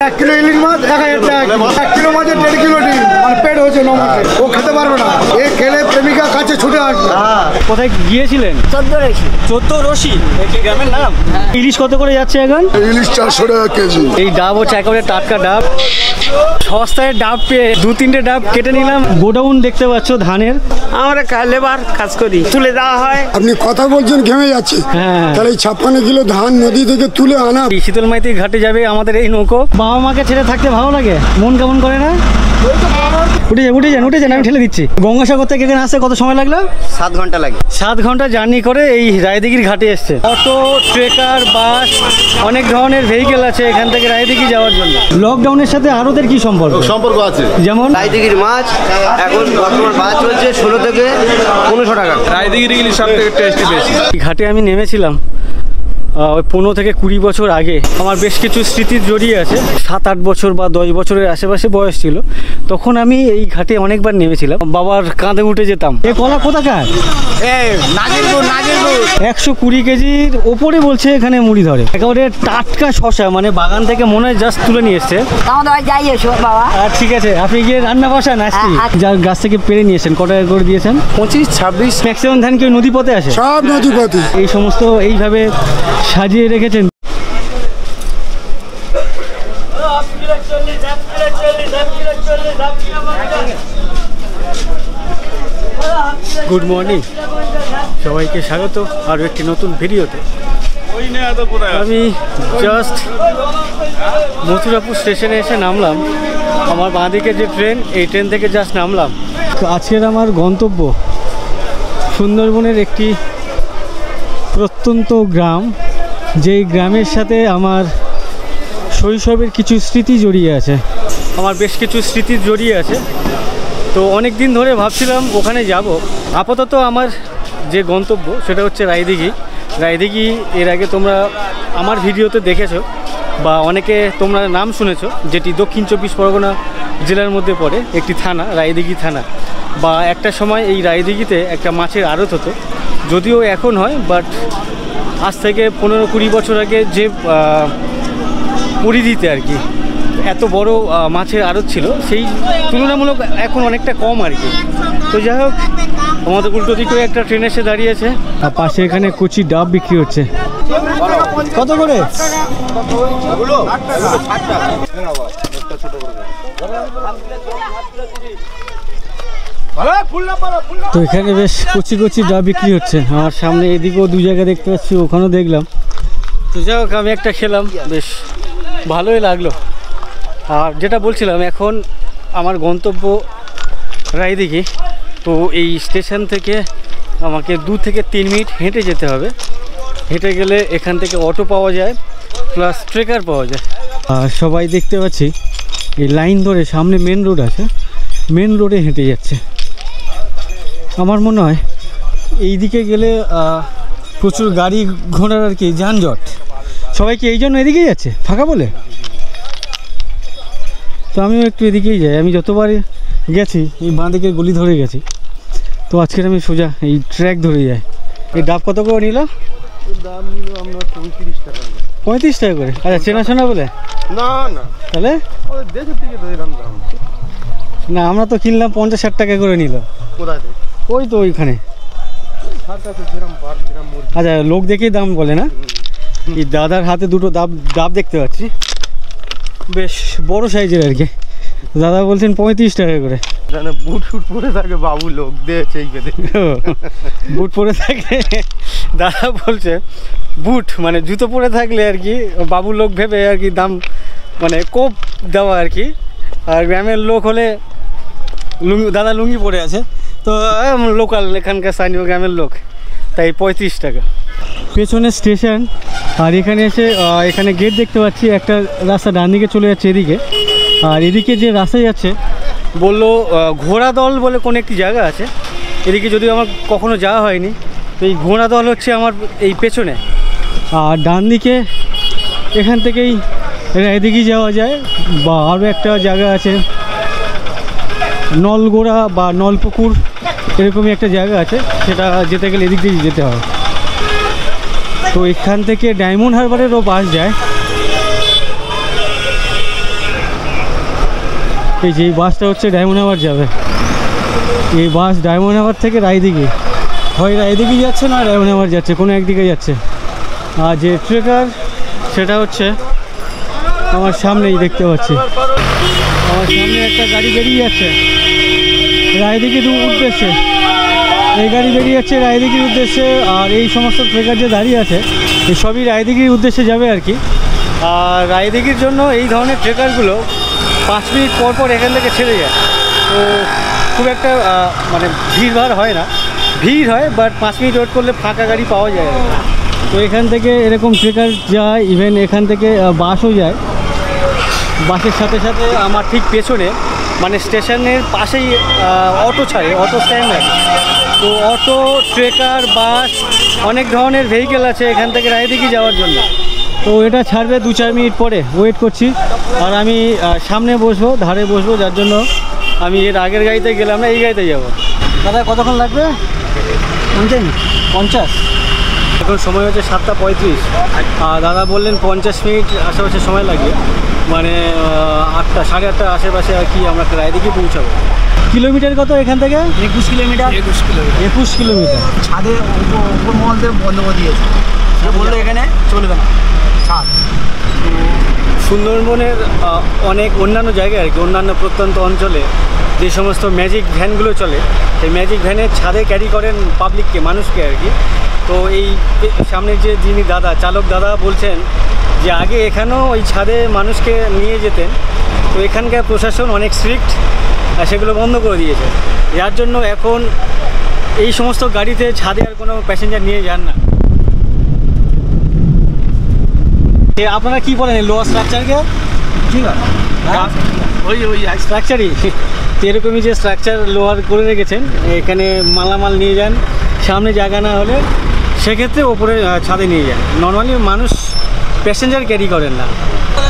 1 kilo ইলিশ মাছ 1000 টাকা, 1 kilo মাছের 1.5 kilo ডিম, মানে পেট হয়েছে 9 মাসে, ও খেতে পারবে না, এ খেলে প্রেমিকা কাছে ছুটে আসবে। কোথায় গিয়েছিলেন? 14 রশি এই গ্রামের নাম। ইলিশ কত করে যাচ্ছে এখন? ইলিশ 400 টাকা কেজি। এই ডাব হচ্ছে একেবারে টাটকা ডাব, সস্তায় ডাব পেয়ে 2-3টে ডাব কেটে নিলাম। গোডাউন দেখতে পাচ্ছ ধানের, আমরা লেবার কাজ করি, তুলে দেওয়া হয়। আপনি কথা বলছেন ঘেমে যাচ্ছে, তাহলে 56 কিলো ধান নদী থেকে তুলে আনা। শীতলমাইতি ঘাটে যাবে আমাদের এই নৌকো। বাবা মাকে ছেড়ে থাকতে ভালো লাগে, মন কেমন করে না? উঠে যান, আমি ঠেলে দিচ্ছি। গঙ্গাসাগর থেকে এখানে আসতে কত সময় লাগলো? 7 ঘন্টা লাগে। 7 ঘন্টা জার্নি করে এই রায়দিঘির ঘাটে এসছে। অটো, ট্রেকার, বাস, অনেক ধরনের ভেহিকেল আছে এখান থেকে রায়দিঘি যাওয়ার জন্য। লকডাউনের সাথে আড়তের কি সম্পর্ক আছে? যেমন রায়দিঘির মাছ এখন বর্তমান বাজার চলছে 16 থেকে 1500 টাকা। রায়দিঘির ইলিশ সব থেকে টেস্টি বেশি। ঘাটে আমি নেমেছিলাম ওই 15 থেকে 20 বছর আগে। আমার বেশ কিছু স্মৃতি জড়িয়ে আছে। 7-8 বছর বা 10 বছরের আশেপাশে বয়স ছিল, তখন আমি এই ঘাটে অনেকবার নেমেছিলাম। বাবার কাঁধে উঠে যেতাম। এ কলা কোথাকার? 120 কেজির ওপরে বলছে এখানে মুড়ি ধরে। একেবারে টাটকা শশা, মানে বাগান থেকে মনে হয় জাস্ট তুলে নিয়ে এসছে। ঠিক আছে, আপনি গিয়ে রান্না বসান। আসছি যার গাছ থেকে পেরে নিয়েছেন, কত টাকা করে দিয়েছেন? 25-26। ম্যাক্সিমাম ধান কি নদী পথে আসে? সব নদী পথে। এই সমস্ত এইভাবে সাজিয়ে রেখেছেন। গুড মর্নিং, সবাইকে স্বাগত আরও একটি নতুন ভিডিওতে। আমি জাস্ট মথুরাপুর স্টেশনে এসে নামলাম। আমার বাঁদিকে যে ট্রেন, এই ট্রেন থেকে জাস্ট নামলাম। তো আজকের আমার গন্তব্য সুন্দরবনের একটি প্রত্যন্ত গ্রাম, যেই গ্রামের সাথে আমার শৈশবের কিছু স্মৃতি জড়িয়ে আছে। আমার বেশ কিছু স্মৃতি জড়িয়ে আছে। তো অনেক দিন ধরে ভাবছিলাম ওখানে যাব। আপাতত আমার যে গন্তব্য সেটা হচ্ছে রায়দিঘি। রায়দিঘি এর আগে তোমরা আমার ভিডিওতে দেখেছো বা অনেকে তোমরা নাম শুনেছো, যেটি দক্ষিণ 24 পরগনা জেলার মধ্যে পড়ে একটি থানা, রায়দিঘি থানা। বা একটা সময় এই রায়দিঘিতে একটা মাছের আড়ত হতো, যদিও এখন হয়, বাট আজ থেকে 15-20 বছর আগে যে পরিধিতে আর কি এত বড় মাছের আড়ত ছিল, সেই তুলনামূলক এখন অনেকটা কম আর কি। তো যাই হোক, আমাদের উল্টো দিকে একটা ট্রেন এসে দাঁড়িয়েছে, আর পাশে এখানে কচি ডাব বিক্রি হচ্ছে। কত করে? তো এখানে বেশ কচি কচি ডাব বিক্রি হচ্ছে। আমার সামনে এদিকেও 2 জায়গা দেখতে পাচ্ছি, ওখানেও দেখলাম। তো যাই হোক, আমি একটা খেলাম, বেশ ভালোই লাগলো। আর যেটা বলছিলাম, এখন আমার গন্তব্য রায়দিঘি। তো এই স্টেশন থেকে আমাকে 2 থেকে 3 মিনিট হেঁটে যেতে হবে। হেঁটে গেলে এখান থেকে অটো পাওয়া যায়, প্লাস ট্রেকার পাওয়া যায়। আর সবাই দেখতে পাচ্ছি এই লাইন ধরে সামনে মেন রোড আছে, মেন রোডে হেঁটে যাচ্ছে। আমার মনে হয় এই দিকে গেলে প্রচুর গাড়ি ঘোড়ার আর কি যানজট। সবাই কি এই জন্য এদিকেই যাচ্ছে, ফাঁকা বলে? তো আমিও একটু এদিকেই যাই। আমি যতবার গেছি এই বাঁ দিকের গলি ধরে গেছি, তো আজকের আমি সোজা এই ট্র্যাক ধরে যাই। এই ডাব কত করে নিল? দাম নিল আমরা 35 টাকা। 35 টাকা করে? আচ্ছা, চেনাশোনা বলে? না না, তাহলে দেশের থেকে দিলাম দাম। না, আমরা তো কিনলাম 50-60 টাকা করে নিল। কোথায়? ওই তো ওইখানে। আচ্ছা, লোক দেখেই দাম বলে না? এই দাদার হাতে 2টো ডাব দেখতে পাচ্ছি, বেশ বড় সাইজের আর কি। দাদা বলছেন 35 টাকা করে। বুট ফুট পরে থাকে বাবু, লোক দিয়েছে বুট পরে থাকে। দাদা বলছে বুট মানে জুতো পরে থাকলে আর কি বাবু লোক ভেবে আর কি দাম মানে কোপ দেওয়া আর কি। আর গ্রামের লোক হলে লুঙ্গি, দাদা লুঙ্গি পরে আছে, তো লোকাল এখানকার স্থানীয় গ্রামের লোক, তাই 35 টাকা। পেছনে স্টেশন, আর এখানে এসে এখানে গেট দেখতে পাচ্ছি। একটা রাস্তা ডান দিকে চলে যাচ্ছে এদিকে, আর এদিকে যে রাস্তা যাচ্ছে বললো ঘোড়াদল বলে কোনো একটি জায়গা আছে। এদিকে যদিও আমার কখনো যাওয়া হয়নি। তো এই ঘোড়াদল হচ্ছে আমার এই পেছনে, আর ডান দিকে এখান থেকেই রায়দিঘি যাওয়া যায়। বা আরও একটা জায়গা আছে নলগোড়া বা নলপুকুর, এরকমই একটা জায়গা আছে, সেটা যেতে গেলে এদিক দিয়ে যেতে হয়। তো এখান থেকে ডায়মন্ড হারবারেরও বাস যায়। এই যে এই বাসটা হচ্ছে ডায়মন্ড হারবার যাবে। এই বাস ডায়মন্ড হারবার থেকে রায়দিঘি, হয় রায়দিঘি যাচ্ছে না ডায়মন্ড হারবার যাচ্ছে, কোনো একদিকে যাচ্ছে। আর যে ট্রেকার সেটা হচ্ছে আমার সামনেই দেখতে পাচ্ছি, আমার সামনে একটা গাড়ি বেরিয়ে যাচ্ছে রায়দিঘির উদ্দেশ্যে। এই গাড়ি বেরিয়ে যাচ্ছে রায়দিঘির উদ্দেশ্যে, আর এই সমস্ত ট্রেকার যে দাঁড়িয়ে আছে এই সবই রায়দিঘির উদ্দেশ্যে যাবে আর কি। আর রায়দিঘির জন্য এই ধরনের ট্রেকারগুলো 5 মিনিট পর পর এখান থেকে ছেড়ে যায়, তো খুব একটা মানে ভিড়ভাড় হয় না, ভিড় হয় বাট 5 মিনিট ওয়েট করলে ফাঁকা গাড়ি পাওয়া যায়। তো এখান থেকে এরকম ট্রেকার যায়, ইভেন এখান থেকে বাসও যায়। বাসের সাথে সাথে আমার ঠিক পেছনে মানে স্টেশনের পাশেই অটো ছাড়ে, অটো স্ট্যান্ড আছে। তো অটো, ট্রেকার, বাস অনেক ধরনের ভেহিকেল আছে এখান থেকে রায়দিঘি যাওয়ার জন্য। তো এটা ছাড়বে 2-4 মিনিট পরে, ওয়েট করছি। আর আমি সামনে বসবো, ধারে বসবো, যার জন্য আমি এর আগের গাড়িতে গেলাম না, এই গাড়িতে যাবো। দাদা কতক্ষণ লাগবে? 50? এখন সময় হচ্ছে 7:35, আর দাদা বললেন 50 মিনিট আশেপাশে সময় লাগবে, মানে 8টা 8:30 আশেপাশে আর কি আমরা রায়দিঘি পৌঁছাবো। কিলোমিটার কত এখান থেকে? 21 কিলোমিটার। 21 কিলোমিটার। ছাদে উপর মহল থেকে বন্ধ করে দিয়েছে, বললো এখানে চলবে না ছাদ। সুন্দরবনের অনেক অন্যান্য জায়গায় আর কি, অন্যান্য প্রত্যন্ত অঞ্চলে যে সমস্ত ম্যাজিক ভ্যানগুলো চলে, সেই ম্যাজিক ভ্যানের ছাদে ক্যারি করেন পাবলিককে, মানুষকে আর কি। তো এই সামনে যে যিনি দাদা, চালক দাদা বলছেন যে আগে এখানেও ওই ছাদে মানুষকে নিয়ে যেতেন, তো এখানকার প্রশাসন অনেক স্ট্রিক্ট, আর সেগুলো বন্ধ করে দিয়েছে। যার জন্য এখন এই সমস্ত গাড়িতে ছাদে আর কোনো প্যাসেঞ্জার নিয়ে যান না। আপনারা কি বলেন লোয়ার স্ট্রাকচারকে? ঠিক আছে, ওই স্ট্রাকচারই এরকমই যে স্ট্রাকচার লোয়ার করে রেখেছেন, এখানে মালামাল নিয়ে যান, সামনে জায়গা না হলে সেক্ষেত্রে ওপরে ছাদে নিয়ে যান। নর্মালি মানুষ প্যাসেঞ্জার ক্যারি করেন না।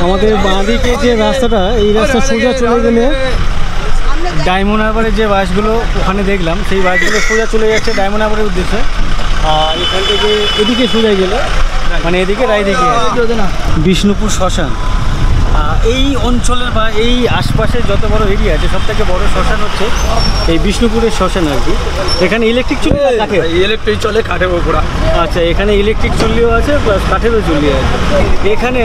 আমাদের বাঁদিকে যে রাস্তাটা, এই রাস্তা সোজা চলে গেলে ডায়মন্ড হারবারের যে বাসগুলো ওখানে দেখলাম, সেই বাসগুলো সোজা চলে যাচ্ছে ডায়মন্ড হারবারের উদ্দেশ্যে। আর এখান থেকে এদিকে সোজা গেলে মানে এদিকে রায়দিঘি, বিষ্ণুপুর শ্মশান। এই অঞ্চলের বা এই আশপাশের যত বড় এরিয়া আছে সব থেকে বড় শ্মশান হচ্ছে এই বিষ্ণুপুরের শ্মশান আর কি। এখানে ইলেকট্রিক চুল্লি, কাঠে ইলেকট্রিক চলে, কাঠের উপর। আচ্ছা, এখানে ইলেকট্রিক চুল্লিও আছে প্লাস কাঠেরও চুল্লি আছে। এখানে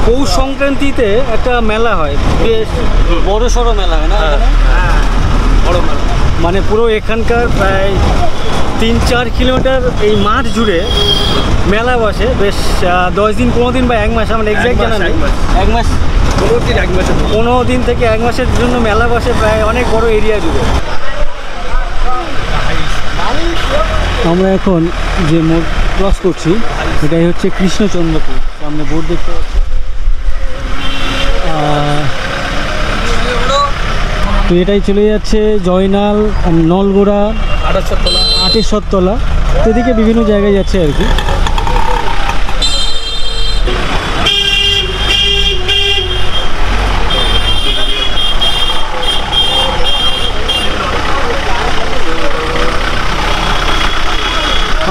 পৌষ সংক্রান্তিতে একটা মেলা হয়, বেশ বড় সড়ো মেলা হয় না? বড় মেলা মানে পুরো এখানকার প্রায় 3-4 কিলোমিটার এই মাঠ জুড়ে মেলা বসে, বেশ 10 দিন 15 দিন বা 1 মাস, আমার এক্সাক্ট জানা নেই। 1 মাস, 15 দিন থেকে 1 মাসের জন্য মেলা বসে প্রায় অনেক বড় এরিয়া জুড়ে। আমরা এখন যে মোড় ক্রস করছি এটাই হচ্ছে কৃষ্ণচন্দ্রপুর, সামনে বোর্ড দেখতে পাচ্ছি। তো এটাই চলে যাচ্ছে জয়নাল, নলগোড়া, আটেশ্বরতলা, তো এদিকে বিভিন্ন জায়গায় যাচ্ছে আর কি।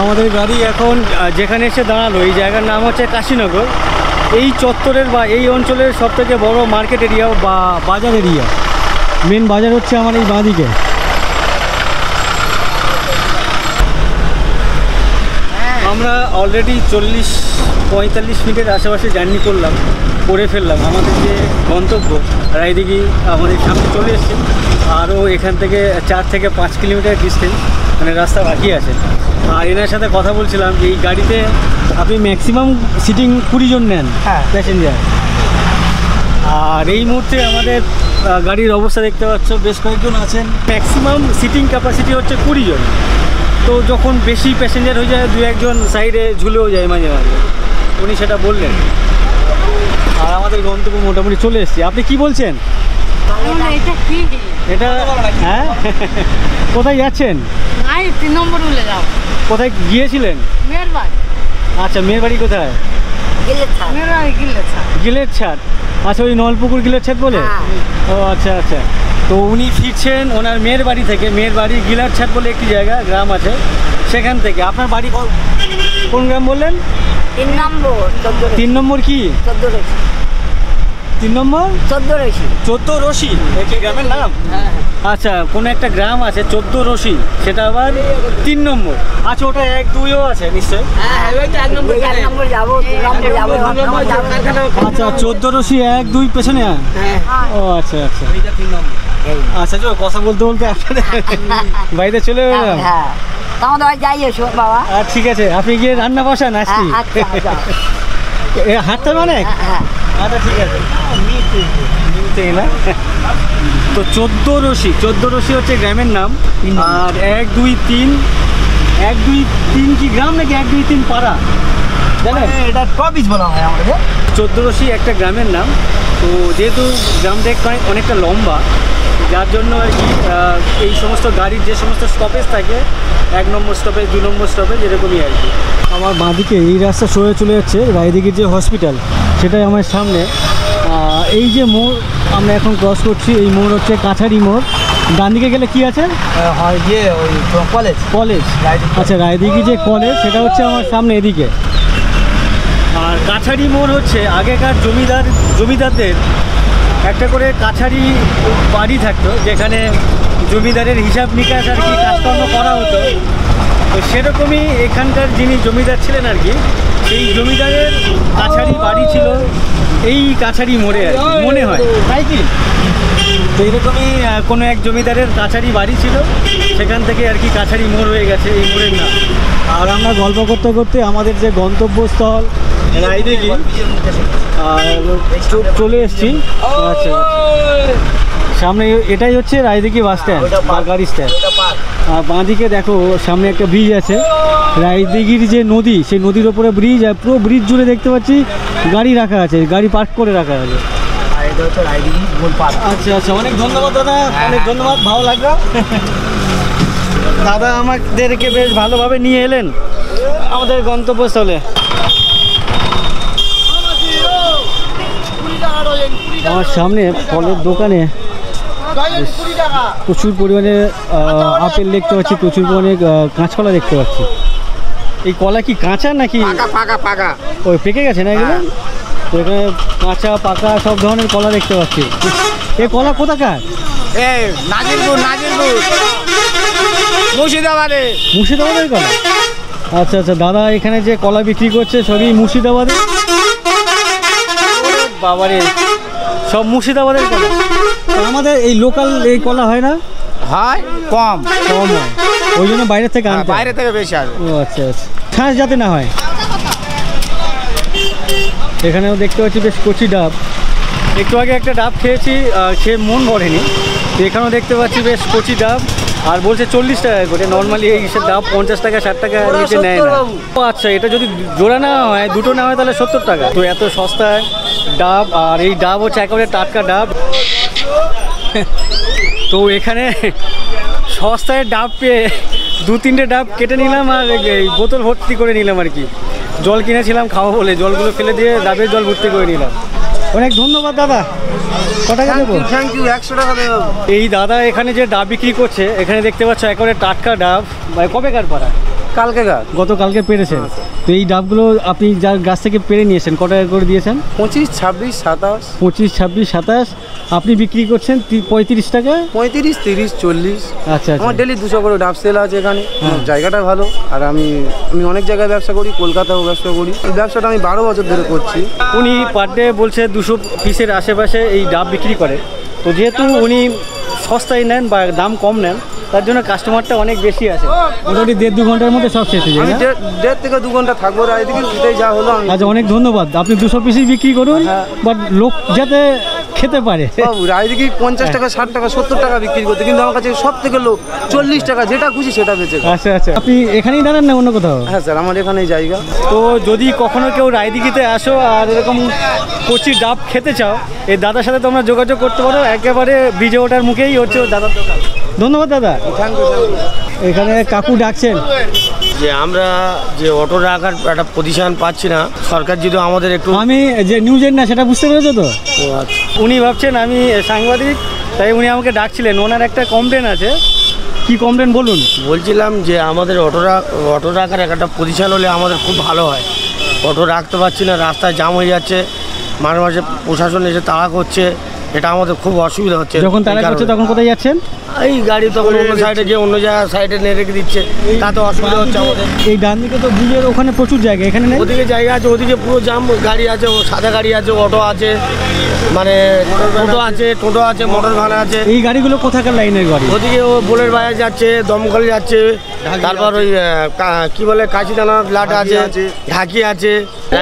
আমাদের গাড়ি এখন যেখানে এসে দাঁড়ালো এই জায়গার নাম হচ্ছে কাশীনগর। এই চত্বরের বা এই অঞ্চলের সবথেকে বড় মার্কেট এরিয়া বা বাজার এরিয়া, মেন বাজার হচ্ছে আমার এই বাঁদিকে। আমরা অলরেডি 40-45 মিনিটের আশেপাশে জার্নি করে ফেললাম। আমাদের যে গন্তব্য রায়দিঘি আমাদের সামনে চলে এসছে, আরও এখান থেকে 4 থেকে 5 কিলোমিটার ডিস্টেন্স মানে রাস্তা বাকি আছে। আর এনার সাথে কথা বলছিলাম যে এই গাড়িতে আপনি ম্যাক্সিমাম সিটিং 20 জন নেন প্যাসেঞ্জার। আর এই মুহূর্তে আমাদের গাড়ির অবস্থা দেখতে পাচ্ছ, বেশ কয়েকজন আছেন, ম্যাক্সিমাম সিটিং ক্যাপাসিটি হচ্ছে 20 জন। তো যখন বেশি প্যাসেঞ্জার হয়ে যায় 2-1 জন সাইডে ঝুলেও যায় মাঝে মাঝে, উনি সেটা বললেন। আর আমাদের গন্তব্য মোটামুটি চলে এসেছি। আপনি কি বলছেন? এটা হ্যাঁ, কোথায় যাচ্ছেন? 3 নম্বর বলে যাও। কোথায় গিয়েছিলেন? মেয়ের বাড়ি। আচ্ছা, মেয়ের বাড়ি কোথায়? গিলের ছাদ। আচ্ছা, ওই নলপুকুর গিলের ছাদ বলে? ও আচ্ছা আচ্ছা। তো উনি ফিরছেন ওনার মেয়ের বাড়ি থেকে। মেয়ের বাড়ি গিলার ছাদ বলে একটি জায়গা, গ্রাম আছে সেখান থেকে। আপনার বাড়ি কোন গ্রাম বললেন? 3 নম্বর। 3 নম্বর কি? 3 নম্বর 14 রয়েছি। 14 রশি, একটি গ্রামের নাম। আচ্ছা, কোনো একটা গ্রাম আছে 14 রশি, সেটা আবার 3 নম্বর। আচ্ছা, ওটা 1 2ও আছে নিশ্চয়। হ্যাঁ, ওইটা 1 নম্বর যাবো, 2 নম্বর যাবো, 3 নম্বর যাবো। আচ্ছা, 14 রশি 1 2 পেছনে। ও আচ্ছা আচ্ছা, আচ্ছা চলো, কথা বলতে বলতে আপনাদের বাড়িতে চলে এলাম। হ্যাঁ, তোমাদের বাড়ি যাই এসো বাবা। ঠিক আছে, আপনি গিয়ে রান্না বসান, আসছি। আচ্ছা। হাতটা মানে হ্যাঁ। আচ্ছা ঠিক আছে। নিতেই না। তো 14 রশি হচ্ছে গ্রামের নাম। আর 1 2 3 কি গ্রাম নাকি 1 2 3 পাড়া জানেন? এটা টপিস বলা হয় আমাদের। 14 রশি একটা গ্রামের নাম। তো যেহেতু গ্রামটা অনেকটা লম্বা, যার জন্য আর কি এই সমস্ত গাড়ির যে সমস্ত স্টপেজ থাকে, 1 নম্বর স্টপেজ 2 নম্বর স্টপেজ এরকমই আর কি। আমার বাঁদিকে এই রাস্তা সরে চলে যাচ্ছে রায়দিঘির যে হসপিটাল, সেটাই আমার সামনে। এই যে মোড় আমরা এখন ক্রস করছি, এই মোড় হচ্ছে কাছারি মোড়। ডান দিকে গেলে কি আছে? হয় যে ওই কলেজ। আচ্ছা, রায়দিঘি যে কলেজ সেটা হচ্ছে আমার সামনে এদিকে। আর কাছারি মোড় হচ্ছে আগেকার জমিদারদের একটা করে কাছারি বাড়ি থাকতো, যেখানে জমিদারের হিসাব নিকাশ আর কি কাজকর্ম করা হতো। তো সেরকমই এখানকার যিনি জমিদার ছিলেন আর কি, সেই জমিদারের কাছারি বাড়ি ছিল এই কাছারি মোড়ে আর কি, মনে হয় তাই কি? তো এরকমই কোনো এক জমিদারের কাছারি বাড়ি ছিল, সেখান থেকে আর কি কাছারি মোড় হয়ে গেছে এই মোড়ের নাম। আর আমরা গল্প করতে করতে আমাদের যে গন্তব্যস্থল রায়দিঘি চলে এসেছি। আচ্ছা, সামনে এটাই হচ্ছে রায়দিঘি বাস স্ট্যান্ড বা গাড়ি স্ট্যান্ড। আর বাঁদিকে দেখো সামনে একটা ব্রিজ আছে, রায়দিঘির যে নদী, সেই নদীর ওপরে ব্রিজ। আর পুরো ব্রিজ জুড়ে দেখতে পাচ্ছি গাড়ি রাখা আছে, গাড়ি পার্ক করে রাখা আছে। আচ্ছা আচ্ছা, অনেক ধন্যবাদ দাদা, অনেক ধন্যবাদ, ভালো লাগলো। দাদা আমাদেরকে বেশ ভালোভাবে নিয়ে এলেন আমাদের গন্তব্যস্থলে। আমার সামনে ফলের দোকানে প্রচুর পরিমাণে আপেল দেখতে পাচ্ছি, প্রচুর পরিমাণে কাঁচকলা দেখতে পাচ্ছি। এই কলা কি কাঁচা নাকি পাকা? ওই পেকে গেছে না এগুলো? তো এখানে কাঁচা পাকা সব ধরনের কলা দেখতে পাচ্ছি। এই কলা কোথাকার? মুর্শিদাবাদের কলা। আচ্ছা আচ্ছা, দাদা এখানে যে কলা বিক্রি করছে সবই মুর্শিদাবাদের। বাবারে, সব মুর্শিদাবাদের কলা। আমাদের এই লোকাল এই কলা হয় না? হয় কম হয়, ওই জন্য বাইরে থেকে আনতে, বাইরে থেকে বেশি আসে। ও আচ্ছা আচ্ছা, ছাঁচ যাতে না হয়। এখানেও দেখতে পাচ্ছি বেশ কচি ডাব। একটু আগে একটা ডাব খেয়েছি, খেয়ে মন ভরেনি। তো এখানেও দেখতে পাচ্ছি বেশ কচি ডাব, আর বলছে 40 টাকা করে। নর্মালি এই ডাব 50 টাকা 60 টাকা নিচে নেয় না। ও আচ্ছা, এটা যদি জোড়া নেওয়া হয়, দুটো নেওয়া হয়, তাহলে 70 টাকা। তো এত সস্তায় ডাব, আর এই ডাব হচ্ছে একেবারে টাটকা ডাব। তো এখানে সস্তায় ডাব পেয়ে 2-3টে ডাব কেটে নিলাম, আর এই বোতল ভর্তি করে নিলাম আর কি। জল কিনেছিলাম খাওয়া বলে, জলগুলো ফেলে দিয়ে ডাবের জল ভর্তি করে নিলাম। অনেক ধন্যবাদ দাদা। কত টাকা দেবো? থ্যাংক ইউ, 100 টাকা দেবো। এই দাদা এখানে যে ডাব বিক্রি করছে, এখানে দেখতে পাচ্ছ একেবারে টাটকা ডাব। কবেকার পাড়া? কালকে গতকালকে পেরেছেন। তো এই ডাবগুলো আপনি যার গাছ থেকে পেরে নিয়েছেন, কত টাকা করে দিয়েছেন? 25, 26, 27। 25, 26, 27। আপনি বিক্রি করছেন 35 টাকা? 35, 30, 40। আচ্ছা আচ্ছা। আমার ডেলি 200 করে ডাব সেল আছে এখানে। জায়গাটা ভালো। আর আমি অনেক জায়গায় ব্যবসা করি, কলকাতাও ব্যবসা করি। এই ব্যবসাটা আমি 12 বছর ধরে করছি। উনি পার ডে বলছে 200 পিসের আশেপাশে এই ডাব বিক্রি করে। তো যেহেতু উনি সস্তায় নেন বা দাম কম নেন, তার জন্য কাস্টমারটা অনেক বেশি আছে। মোটামুটি 1.5-2 ঘন্টার মধ্যে সব শেষ হয়ে যায়। আমি 1.5 থেকে 2 ঘন্টা থাকবো রায়দিঘি, এটাই যা হলো। আচ্ছা, অনেক ধন্যবাদ। আপনি 200 পিসই বিক্রি করুন, বাট লোক যাতে খেতে পারে। বাবু রায়দিঘি 50 টাকা, 60 টাকা, 70 টাকা বিক্রি করতে, কিন্তু আমার কাছে সব থেকে লোক 40 টাকা, যেটা খুশি সেটা বেচে। আচ্ছা আচ্ছা, আপনি এখানেই দাঁড়ান না অন্য কোথাও? হ্যাঁ স্যার, আমার এখানেই জায়গা। তো যদি কখনো কেউ রায়দিঘিতে আসো আর এরকম কচি ডাব খেতে চাও, এই দাদার সাথে তোমরা যোগাযোগ করতে পারো। একেবারে ব্রিজে ওঠার মুখেই হচ্ছে দাদার দোকান। ধন্যবাদ দাদা। Thank you. এখানে কাকু ডাকছেন যে আমরা যে অটো রাখার একটা পজিশন পাচ্ছি না, সরকার যদি আমাদের একটু। আমি যে নিউজের না সেটা বুঝতে পেরেছো তো? ও আচ্ছা। উনি ভাবছেন আমি সাংবাদিক, তাই উনি আমাকে ডাকছিলেন। ওনার একটা কমপ্লেন আছে। কি কমপ্লেন বলুন? বলছিলাম যে আমাদের অটো রাখার একটা পজিশন হলে আমাদের খুব ভালো হয়। অটো রাখতে পারছি না, রাস্তায় জাম হয়ে যাচ্ছে। মাঝে মাঝে প্রশাসন এসে তাড়া করছে, এটা আমাদের খুব অসুবিধা হচ্ছে। যখন তারা এই করছে কারণে। তখন কোথায় যাচ্ছেন? এই গাড়ি তখন অন্য সাইডে গিয়ে অন্য জায়গায় সাইডে নিয়ে রেখে দিচ্ছে, তাতে অসুবিধা হচ্ছে আমাদের। এই ডান দিকে তো ব্রিজের ওখানে প্রচুর জায়গা, এখানে নেই? ওদিকে জায়গা আছে, ওদিকে পুরো জাম গাড়ি আছে, সাদা গাড়ি আছে, অটো আছে, মানে টোটো আছে, মোটর ভ্যান আছে। এই গাড়িগুলো কোথাকার লাইনের গাড়ি? ওদিকে ও বোলের বাজার যাচ্ছে, দমকল যাচ্ছে, তারপর ওই কি বলে কাশিদানা লাট আছে, ঢাকি আছে।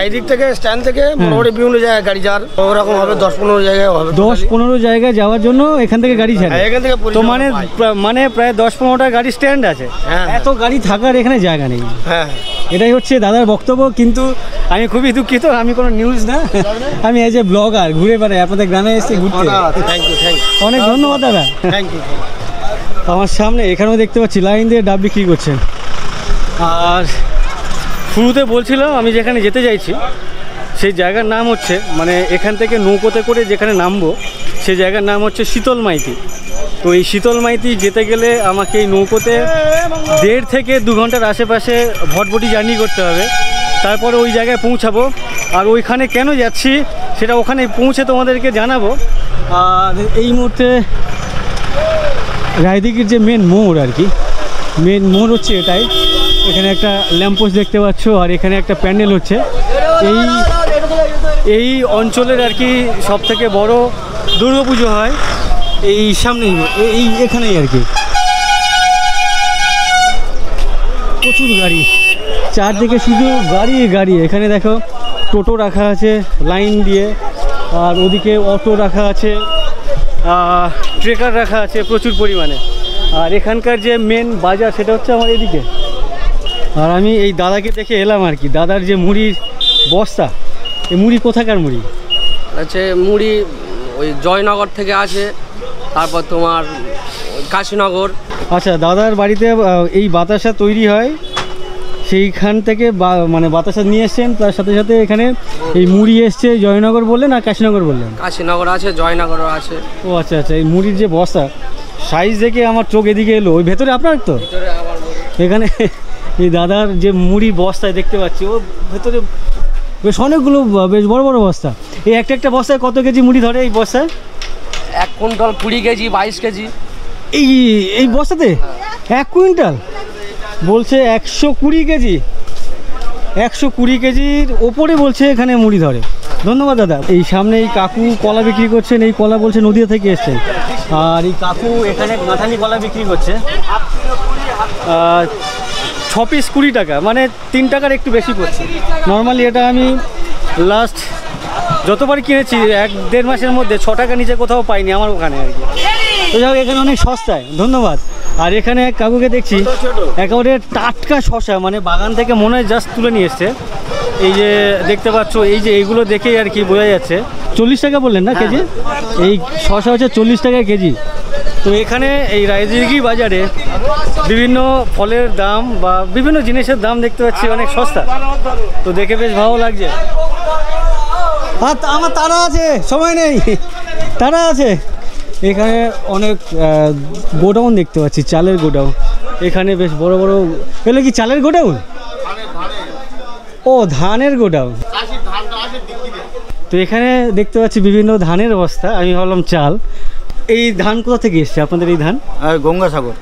এই দিক থেকে স্ট্যান্ড থেকে মোটামুটি বিভিন্ন জায়গায় গাড়ি যার ওরকম হবে, 10-15 জায়গায় হবে। 10-15 জায়গায় যাওয়ার জন্য এখান থেকে গাড়ি ছাড়ে? হ্যাঁ, এখান থেকে তো মানে প্রায় 10-15টা গাড়ি স্ট্যান্ড আছে। হ্যাঁ। এত গাড়ি থাকার এখানে জায়গা নেই। হ্যাঁ, এটাই হচ্ছে দাদার বক্তব্য। কিন্তু আমি খুবই দুঃখিত, আমি কোনো নিউজ না, আমি এজ এ ব্লগার ঘুরে বেড়াই, আপনাদের গ্রামে এসেছি ঘুরতে। থ্যাংক ইউ অনেক ধন্যবাদ দাদা। Thank you. আমার সামনে এখানেও দেখতে পাচ্ছি লাইন দিয়ে ডাব বিক্রি করছেন। আর শুরুতে বলছিলাম আমি যেখানে যেতে চাইছি সেই জায়গার নাম হচ্ছে, মানে এখান থেকে নৌকোতে করে যেখানে নামবো সেই জায়গার নাম হচ্ছে শীতল মাইতি। তো এই শীতল মাইতি যেতে গেলে আমাকে এই নৌকোতে 1.5 থেকে 2 ঘন্টার আশেপাশে ভটভটি জার্নি করতে হবে, তারপরে ওই জায়গায় পৌঁছাবো। আর ওইখানে কেন যাচ্ছি সেটা ওখানে পৌঁছে তোমাদেরকে জানাবো। আর এই মুহূর্তে রায়দিঘির যে মেন মোড় আর কি, মেন মোড় হচ্ছে এটাই। এখানে একটা ল্যাম্পপোস্ট দেখতে পাচ্ছ, আর এখানে একটা প্যান্ডেল হচ্ছে। এই অঞ্চলের আর কি সবথেকে বড় দুর্গাপুজো হয় এই সামনেই, এখানেই আর কি। প্রচুর গাড়ি, চারদিকে শুধু গাড়ি গাড়ি। এখানে দেখো টোটো রাখা আছে লাইন দিয়ে, আর ওদিকে অটো রাখা আছে, ট্রেকার রাখা আছে প্রচুর পরিমাণে। আর এখানকার যে মেন বাজার সেটা হচ্ছে আমার এদিকে। আর আমি এই দাদাকে দেখে এলাম আর কি, দাদার যে মুড়ির বস্তা, এই মুড়ি কোথাকার মুড়ি? আছে মুড়ি ওই জয়নগর থেকে আসে, তারপর তোমার কাশীনগর। আচ্ছা, দাদার বাড়িতে এই বাতাসা তৈরি হয়, সেইখান থেকে মানে বাতাসা নিয়ে এসছেন, তার সাথে সাথে এখানে এই মুড়ি এসছে। জয়নগর বললেন আর কাশীনগর বললেন? কাশীনগর আছে, জয়নগরও আছে। ও আচ্ছা আচ্ছা। এই মুড়ির যে বস্তা সাইজ দেখে আমার চোখ এদিকে এলো। ওই ভেতরে আপনার তো এখানে এই দাদার যে মুড়ি বস্তায় দেখতে পাচ্ছি, ও ভেতরে বেশ অনেকগুলো বেশ বড় বড় বস্তা। এই একটা বস্তায় কত কেজি মুড়ি ধরে এই বস্তায়? 1 কুইন্টাল 20 কেজি 22 কেজি। এই বস্তাতে 1 কুইন্টাল বলছে 120 কেজি, 120 কেজির ওপরে বলছে এখানে মুড়ি ধরে। ধন্যবাদ দাদা। এই সামনে এই কাকু কলা বিক্রি করছেন, এই কলা বলছে নদীয়া থেকে এসছেন। আর এই কাকু এখানে কাঁঠালি কলা বিক্রি করছে, 6 পিস 20 টাকা, মানে 3 টাকার একটু বেশি পড়ছে। নর্মালি এটা আমি লাস্ট যতবার কিনেছি 1-1.5 মাসের মধ্যে 6 টাকা নিচে কোথাও পাইনি আমার ওখানে আর কি। তো যাই হোক, এখানে অনেক সস্তায়। ধন্যবাদ। আর এখানে এক কাকুকে দেখছি একেবারে টাটকা শশা, মানে বাগান থেকে মনে হয় জাস্ট তুলে নিয়ে এসছে। এই যে দেখতে পাচ্ছ, এই যে এইগুলো দেখেই আর কি বোঝা যাচ্ছে। 40 টাকা বললেন না কেজি? এই শশা হচ্ছে 40 টাকা কেজি। তো এখানে এই রায়দিঘি বাজারে বিভিন্ন ফলের দাম বা বিভিন্ন জিনিসের দাম দেখতে পাচ্ছি অনেক সস্তা, তো দেখে বেশ ভালো লাগছে। আমার তারা আছে, সময় নেই, তারা আছে। এখানে অনেক গোডাউন দেখতে পাচ্ছি, চালের গোডাউন। এখানে বেশ বড় বড়, এগুলো কি চালের গোডাউন? ও, ধানের গোডাউন। তো এখানে দেখতে পাচ্ছি বিভিন্ন ধানের বস্তা, আমি ভাবলাম চাল। এই ধান কোথা থেকে এসছে আপনাদের এই ধান? গঙ্গাসাগর।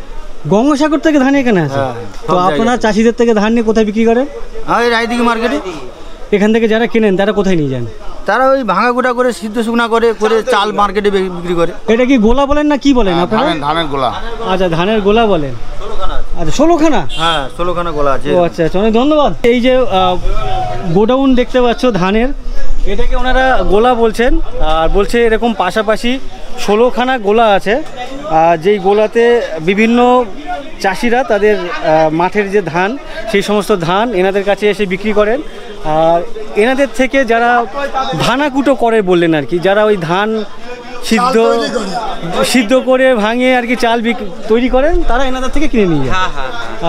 গঙ্গাসাগর থেকে ধান এখানে আছে? তো আপনারা চাষিদের থেকে ধান নিয়ে কোথায় বিক্রি করেন? রায়দিঘি মার্কেটে। এখান থেকে যারা কেনেন তারা কোথায় নিয়ে যান? তারা ওই ভাঙা গোটা করে সিদ্ধ শুকনা করে চাল মার্কেটে বিক্রি করে। এটা কি গোলা বলেন না কি বলেন আপনারা? ধানের গোলা। আচ্ছা, ধানের গোলা বলেন। আচ্ছা, 16খানা? হ্যাঁ, 16খানা গোলা আছে। ও আচ্ছা আচ্ছা, অনেক ধন্যবাদ। এই যে গোডাউন দেখতে পাচ্ছ ধানের, এটাকে ওনারা গোলা বলছেন। আর বলছে এরকম পাশাপাশি 16খানা গোলা আছে, যেই গোলাতে বিভিন্ন চাষিরা তাদের মাঠের যে ধান সেই সমস্ত ধান এনাদের কাছে এসে বিক্রি করেন। আর এনাদের থেকে যারা ভানাকুটো করে বললেন আর কি, যারা ওই ধান সিদ্ধ করে ভাঙিয়ে আর কি চাল তৈরি করেন, তারা এনাদের থেকে কিনে নিয়ে যায়।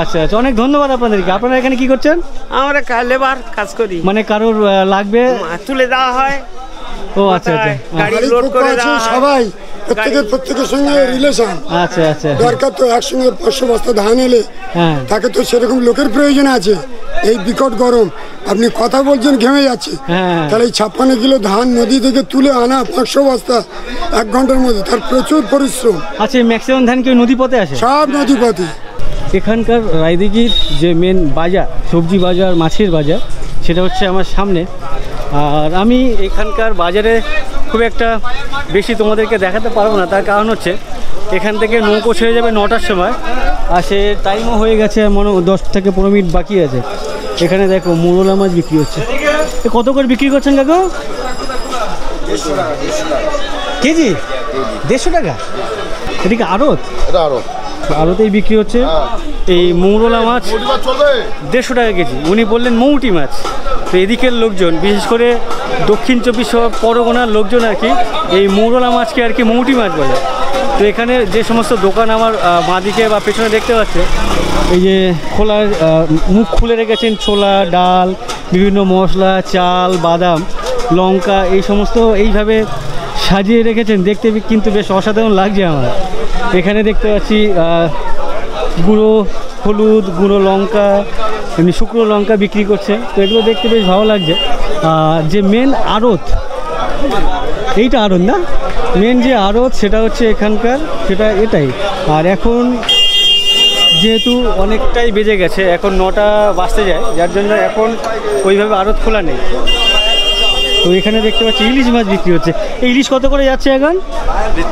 আচ্ছা আচ্ছা, অনেক ধন্যবাদ আপনাদেরকে। আপনারা এখানে কি করছেন? আমরা লেবার কাজ করি, মানে কারোর লাগবে তুলে দেওয়া হয়। ও আচ্ছা আচ্ছা, গাড়ি লোড করে দেওয়া হয়। সবাই প্রত্যেকের সঙ্গে রিলেশন। আচ্ছা আচ্ছা। দরকার তো একসঙ্গে 500 বস্তা ধান এলে হ্যাঁ তাকে তো সেরকম লোকের প্রয়োজন আছে। এই বিকট গরম, আপনি কথা বলছেন ঘেমে যাচ্ছে, হ্যাঁ। তাহলে এই 56 কিলো ধান নদী থেকে তুলে আনা 500 বস্তা 1 ঘন্টার মধ্যে, তার প্রচুর পরিশ্রম। আচ্ছা, ম্যাক্সিমাম ধান কি নদী পথে আসে? সব নদী পথে। এখানকার রায়দিঘির যে মেন বাজার, সবজি বাজার, মাছের বাজার, সেটা হচ্ছে আমার সামনে। আর আমি এখানকার বাজারে খুব একটা বেশি তোমাদেরকে দেখাতে পারবো না, তার কারণ হচ্ছে এখান থেকে নৌকো ছেড়ে যাবে 9টার সময়, আর সে টাইমও হয়ে গেছে, মনে 10 থেকে 15 মিনিট বাকি আছে। এখানে দেখো মোরলা মাছ বিক্রি হচ্ছে। কত করে বিক্রি করছেন কাকু? কেজি 150 টাকা। এটা কি আড়ত? আড়তেই বিক্রি হচ্ছে এই মৌরলা মাছ 150 টাকা কেজি। উনি বললেন মৌটি মাছ। তো এদিকের লোকজন, বিশেষ করে দক্ষিণ 24 পরগনার লোকজন আর কি, এই মৌরলা মাছকে আর কি মৌটি মাছ বলে। তো এখানে যে সমস্ত দোকান আমার বাঁদিকে বা পেছনে দেখতে পাচ্ছে, এই যে খোলার মুখ খুলে রেখেছেন ছোলা, ডাল, বিভিন্ন মশলা, চাল, বাদাম, লঙ্কা, এই সমস্ত এইভাবে সাজিয়ে রেখেছেন। দেখতে কিন্তু বেশ অসাধারণ লাগছে আমার। এখানে দেখতে পাচ্ছি গুঁড়ো হলুদ, গুঁড়ো লঙ্কা, এমনি শুকনো লঙ্কা বিক্রি করছে। তো এগুলো দেখতে বেশ ভালো লাগছে। যে মেন আড়ত, এইটা আড়ত না, মেন যে আড়ত সেটা হচ্ছে এখানকার, সেটা এটাই। আর এখন যেহেতু অনেকটাই বেজে গেছে, এখন 9টা বাজতে যায়, যার জন্য এখন ওইভাবে আড়ত খোলা নেই। তো এখানে দেখতে পাচ্ছি ইলিশ মাছ বিক্রি হচ্ছে। এই ইলিশ কত করে যাচ্ছে এখন?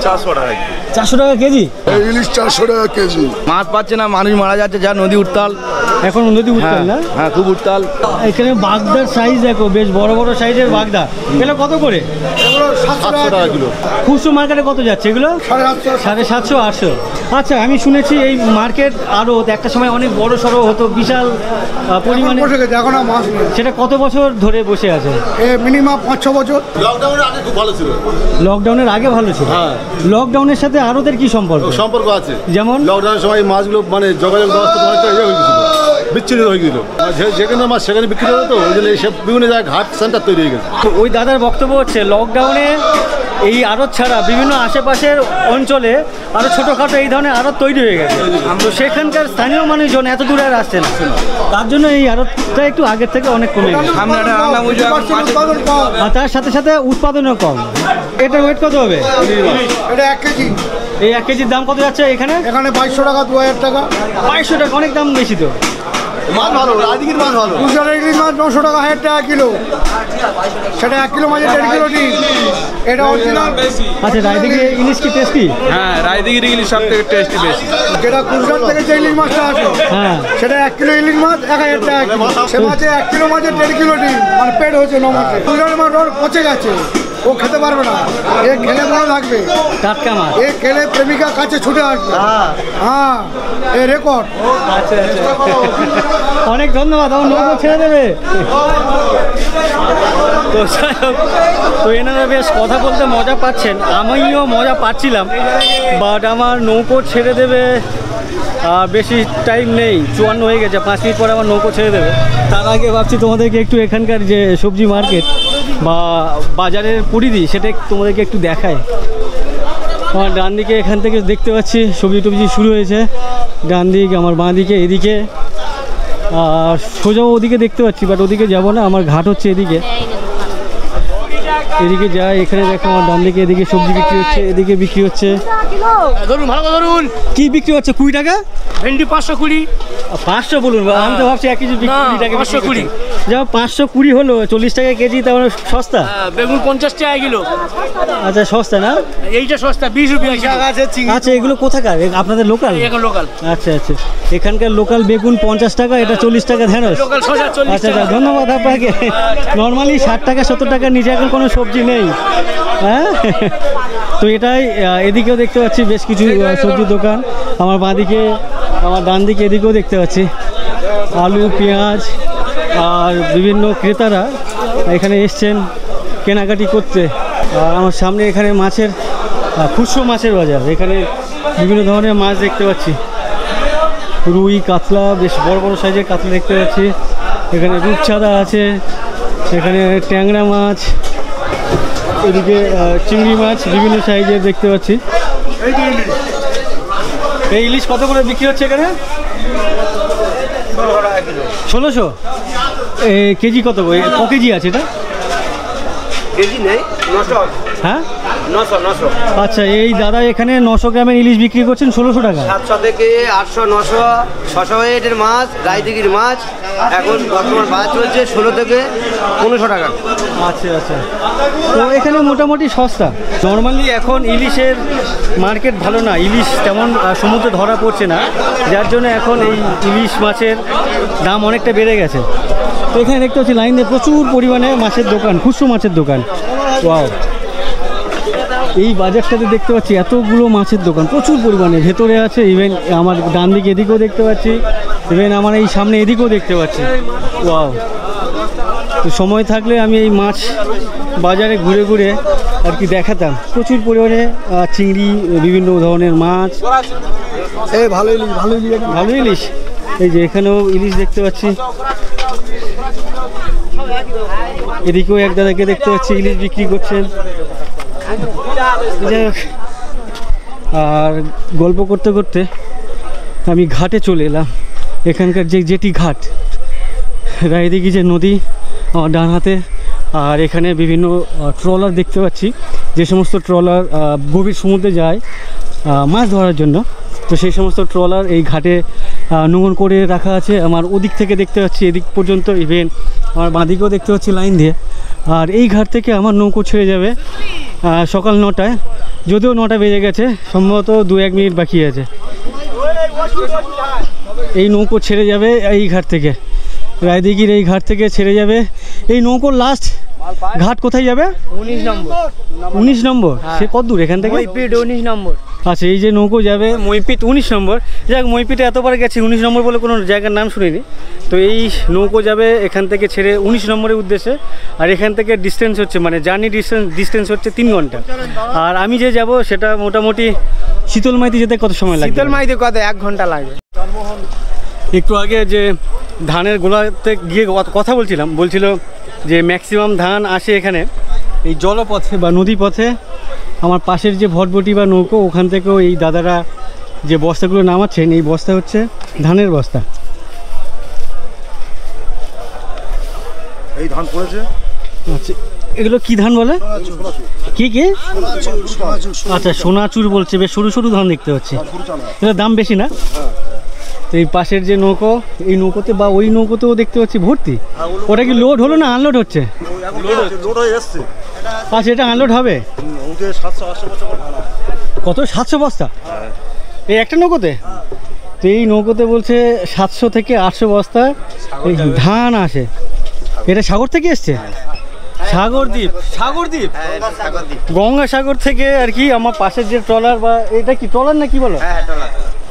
400 টাকা। 400 টাকা কেজি ইলিশ 400 টাকা কেজি। মাছ পাচ্ছে না, মানুষ মারা যাচ্ছে, যা নদী উত্তাল। এখন নদী উত্তাল না? হ্যাঁ, খুব উত্তাল। এখানে বাগদার সাইজ দেখো, বেশ বড় বড় সাইজের বাগদা। এগুলো কত করে? 700 টাকা কিলো। খুচরো মার্কেটে কত যাচ্ছে এগুলো? 750, 800। আচ্ছা, আমি শুনেছি এই মার্কেট আরও একটা সময় অনেক বড় সড়ো হতো, বিশাল পরিমাণে। এখন আর মাছ নেই। সেটা কত বছর ধরে বসে আছে? মিনিমাম 5-6 বছর। লকডাউনের আগে খুব ভালো ছিল। লকডাউনের আগে ভালো ছিল? হ্যাঁ। লকডাউনের সাথে আড়তের কি সম্পর্ক? সম্পর্ক আছে। যেমন লকডাউনের সময় মাছগুলো মানে যোগাযোগ ব্যবস্থা অনেকটা ইয়ে হয়ে গেছিল, বিচ্ছিন্ন হয়ে গেছিল। যেখানে মাছ সেখানে বিক্রি হতো, ওই জন্য এইসব বিভিন্ন জায়গায় ঘাট সেন্টার তৈরি হয়ে গেছে। তো ওই দাদার বক্তব্য হচ্ছে লকডাউনে এই আড়ত ছাড়া বিভিন্ন আশেপাশের অঞ্চলে আরও ছোটোখাটো এই ধরনের আড়ত তৈরি হয়ে গেছে। তো সেখানকার স্থানীয় মানুষজন এত দূরে আর আসছে না, তার জন্য এই আড়তটা একটু আগের থেকে অনেক কমে গেছে। আর তার সাথে সাথে উৎপাদনও কম। এটার ওয়েট কত হবে? এটা 1 কেজি। এই 1 কেজির দাম কত যাচ্ছে এখানে? এখানে 2200 টাকা, 2000 টাকা। 2200 টাকা, অনেক দাম বেশি তো। মাছ ভালো, রাজদিঘির মাছ ভালো। গুজরাটের ইলিশ মাছ 900 টাকা, 1000 টাকা কিলো। সেটা 1 কিলো মাছের 1.5 কিলো ডিম। এটা অরিজিনাল। আচ্ছা, রায়দিঘি ইলিশ কি টেস্টি? হ্যাঁ, রায়দিঘির ইলিশ সব থেকে টেস্টি বেশি। যেটা গুজরাট থেকে যে ইলিশ মাছটা আসে, হ্যাঁ, সেটা 1 কিলো ইলিশ মাছ 1000 টাকা কিলো। সে মাছে 1 কিলো মাছের 1.5 কিলো ডিম, মানে পেট হচ্ছে 9 মাসে। গুজরাটের মাছ ওর পচে গেছে, ও খেতে পারবে না। এ খেলে ভালো থাকবে, টাটকা মাছ। এ খেলে প্রেমিকা কাছে ছুটে আসবে। হ্যাঁ, এ রেকর্ড। আচ্ছা আচ্ছা, অনেক ধন্যবাদ। আমার নৌকো ছেড়ে দেবে তো। তো এনারা বেশ কথা বলতে মজা পাচ্ছেন, আমিও মজা পাচ্ছিলাম, বাট আমার নৌকো ছেড়ে দেবে বেশি টাইম নেই, 54 হয়ে গেছে, 5 মিনিট পরে আমার নৌকো ছেড়ে দেবে। তার আগে ভাবছি তোমাদেরকে একটু এখানকার যে সবজি মার্কেট বা বাজারের পরিধি সেটা তোমাদেরকে একটু দেখায়। আমার ডান দিকে এখান থেকে দেখতে পাচ্ছি সবজি টবজি শুরু হয়েছে, ডান দিক, আমার বাঁ দিকে, এদিকে, আর সোজাও ওদিকে দেখতে পাচ্ছি, বাট ওদিকে যাবো না, আমার ঘাট হচ্ছে এদিকে। এদিকে যাই, এখানে দেখো আমার ডান দিকে, এদিকে সবজি বিক্রি হচ্ছে, এদিকে বিক্রি হচ্ছে। ধরুন, ভালো করে ধরুন। কি বিক্রি হচ্ছে? 20 টাকা ভেন্ডি 520। 500 বলুন, আমি তো ভাবছি 1 কেজি 20 টাকা। 520 যাও, 520 হলো, 40 টাকা কেজি, তাহলে সস্তা। বেগুন 50 টাকা কিলো। আচ্ছা, সস্তা না? এইটা সস্তা, 20 রুপিয়া কিলো। আচ্ছা, এগুলো কোথাকার? আপনাদের লোকাল? এখন লোকাল। আচ্ছা আচ্ছা, এখানকার লোকাল বেগুন 50 টাকা, এটা 40 টাকা ঢেঁড়স। লোকাল শসা 40 আচ্ছা টাকা। আচ্ছা, ধন্যবাদ আপনাকে। নর্মালি 60 টাকা 70 টাকার নিচে এখন কোনো সবজি নেই। হ্যাঁ, তো এটাই। এদিকেও দেখতে পাচ্ছি বেশ কিছু সবজির দোকান, আমার বাঁদিকে, আমার ডান দিকে, এদিকেও দেখতে পাচ্ছি আলু, পেঁয়াজ, আর বিভিন্ন ক্রেতারা এখানে এসছেন কেনাকাটি করতে। আর আমার সামনে এখানে মাছের খুচরো মাছের বাজার, এখানে বিভিন্ন ধরনের মাছ দেখতে পাচ্ছি, রুই, কাতলা, বেশ বড় বড় সাইজের কাতলা দেখতে পাচ্ছি। এখানে রূপচাঁদা আছে, এখানে ট্যাংরা মাছ, এদিকে চিংড়ি মাছ বিভিন্ন সাইজের দেখতে পাচ্ছি। এই ইলিশ কত করে বিক্রি হচ্ছে এখানে? 1600 কেজি। কত ক কেজি আছে এটা? কেজি নেই, 900। হ্যাঁ 900। আচ্ছা, এই দাদা এখানে 900 গ্রামের ইলিশ বিক্রি করছেন 1600 টাকা। 700 থেকে 800, 900, 600 ওয়েটের মাছ, রায়দিঘির মাছ এখন বর্তমান বাজার চলছে 16 থেকে 1500 টাকা। আচ্ছা আচ্ছা, তো এখানে মোটামুটি সস্তা। নর্মালি এখন ইলিশের মার্কেট ভালো না, ইলিশ তেমন সমুদ্রে ধরা পড়ছে না, যার জন্য এখন এই ইলিশ মাছের দাম অনেকটা বেড়ে গেছে। তো এখানে দেখতে পাচ্ছি লাইনে প্রচুর পরিমাণে মাছের দোকান, খুচরো মাছের দোকান। ওয়াও, এই বাজারটাতে দেখতে পাচ্ছি এতগুলো মাছের দোকান প্রচুর পরিমাণে ভেতরে আছে। ইভেন আমার ডান দিকে এদিকেও দেখতে পাচ্ছি, ইভেন আমার এই সামনে এদিকেও দেখতে পাচ্ছি। ওয়াও, তো সময় থাকলে আমি এই মাছ বাজারে ঘুরে ঘুরে আর কি দেখাতাম। প্রচুর পরিমাণে চিংড়ি, বিভিন্ন ধরনের মাছ। এই ভালো ইলিশ, ভালো ইলিশ, ভালো ইলিশ। এই যে এখানেও ইলিশ দেখতে পাচ্ছি, এদিকেও এক দাদাকে দেখতে পাচ্ছি ইলিশ বিক্রি করছেন। যাই হোক, আর গল্প করতে করতে আমি ঘাটে চলে এলাম। এখানকার যে জেটি ঘাট, রায়দিঘি যে নদী আমার ডান হাতে, আর এখানে বিভিন্ন ট্রলার দেখতে পাচ্ছি, যে সমস্ত ট্রলার গভীর সমুদ্রে যায় মাছ ধরার জন্য। তো সেই সমস্ত ট্রলার এই ঘাটে নোঙর করে রাখা আছে। আমার ওদিক থেকে দেখতে পাচ্ছি এদিক পর্যন্ত, ইভেন আমার বাঁদিকেও দেখতে পাচ্ছি লাইন দিয়ে। আর এই ঘাট থেকে আমার নৌকো ছেড়ে যাবে সকাল 9টায়, যদিও 9টা বেজে গেছে, সম্ভবত 2-1 মিনিট বাকি আছে। এই নৌকো ছেড়ে যাবে এই ঘাট থেকে, রায়দিঘির এই ঘাট থেকে ছেড়ে যাবে। এই নৌকোর লাস্ট ঘাট কোথায় যাবে? 19 নম্বর। 19 নম্বর? সে কত দূর এখান থেকে? 19 নম্বর। আচ্ছা, এই যে নৌকো যাবে মইপিট 19 নম্বর। যাক, মইপিটে এতবার গেছি, 19 নম্বর বলে কোনো জায়গার নাম শুনিনি। তো এই নৌকো যাবে এখান থেকে ছেড়ে 19 নম্বরের উদ্দেশ্যে। আর এখান থেকে ডিস্টেন্স হচ্ছে, মানে জার্নি ডিস্টেন্স হচ্ছে 3 ঘন্টা। আর আমি যে যাব সেটা মোটামুটি শীতলমাইতে যেতে কত সময় লাগবে? শীতলমাইতে কত 1 ঘন্টা লাগবে। একটু আগে যে ধানের গোলাতে গিয়ে কথা বলছিল যে ম্যাক্সিমাম ধান আসে এখানে এই জলপথে বা নদী পথে। আমার পাশের যে ভটভটি বা নৌকো, ওখান থেকেও এই দাদারা যে বস্তাগুলো নামাচ্ছেন, এই বস্তা হচ্ছে ধানের বস্তা। এই ধান পড়েছে। আচ্ছা, এগুলো কি ধান বলে? কি কি? আচ্ছা, সোনাচুর বলছে। বেশ সরু সরু ধান দেখতে পাচ্ছি, এটার দাম বেশি না? তো এই পাশের যে নৌকো, এই নৌকোতে বা ওই নৌকোতেও দেখতে পাচ্ছি ভর্তি। ওটা কি লোড হলো না আনলোড হচ্ছে? আচ্ছা, এটা আনলোড হবে। কত? 700 বস্তা এই একটা নৌকোতে? তো এই নৌকোতে বলছে 700 থেকে 800 বস্তা এই ধান আসে। এটা সাগর থেকে এসছে? সাগরদ্বীপ? সাগরদ্বীপ, গঙ্গাসাগর থেকে আর কি। আমার পাশের যে ট্রলার, বা এটা কি ট্রলার না কি বলো?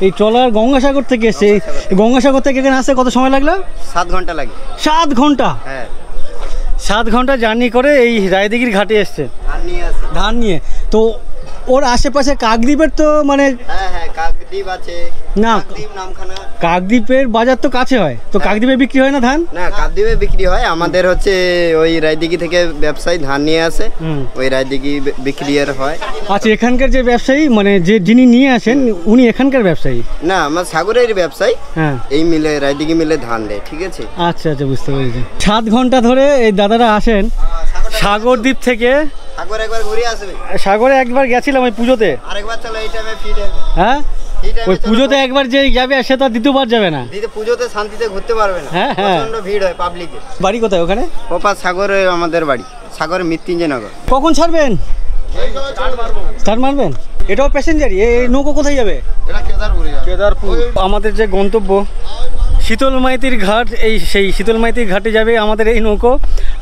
এই ট্রলার গঙ্গাসাগর থেকে এসছে। গঙ্গাসাগর থেকে এখানে আসতে কত সময় লাগলো? 7 ঘন্টা লাগে। 7 ঘন্টা? হ্যাঁ, 7 ঘন্টা জার্নি করে এই রায়দিঘির ঘাটে এসছে ধান নিয়ে। তো ওর আশেপাশে কাকদ্বীপের তো মানে, হ্যাঁ কাকদ্বীপ আছে না, নামখানা। কাকদ্বীপের বাজার তো কাছে হয়, তো কাকদ্বীপে বিক্রি হয় না ধান? না, কাকদ্বীপে বিক্রি হয়। আমাদের হচ্ছে ওই রায়দিঘি থেকে ব্যবসায়ী ধান নিয়ে আসে, ওই রায়দিঘি বিক্রি হয়। আচ্ছা, এখানকার যে ব্যবসায়ী, মানে যে যিনি নিয়ে আসেন, উনি এখানকার ব্যবসায়ী? না, আমার সাগরের ব্যবসায়ী। হ্যাঁ, এই মিলে রায়দিঘি মিলে ধান দেয়। ঠিক আছে। আচ্ছা আচ্ছা, বুঝতে পেরেছি। 7 ঘন্টা ধরে এই দাদারা আসেন সাগরদ্বীপ থেকে। সাগর একবার ঘুরে আসবে। সাগরে একবার গেছিলাম ওই পুজোতে। আরেকবার চলো, এই টাইমে ফিরে। হ্যাঁ, ওই পুজোতে একবার যে যাবে সে তো দ্বিতীয়বার যাবে না। পুজোতে শান্তিতে ঘুরতে পারবে না, হ্যাঁ হ্যাঁ, প্রচন্ড ভিড় হয় পাবলিকে। বাড়ি কোথায় ওখানে? ওপার সাগরে আমাদের বাড়ি, সাগরে মৃত্যুঞ্জয়নগর। কখন ছাড়বেন? স্টার্ট মারবেন? এটাও প্যাসেঞ্জারই? এই নৌকো কোথায় যাবে? কেদারপুর। আমাদের যে গন্তব্য শীতলমাইতির ঘাট, এই সেই শীতলমাইতির ঘাটে যাবে আমাদের এই নৌকো।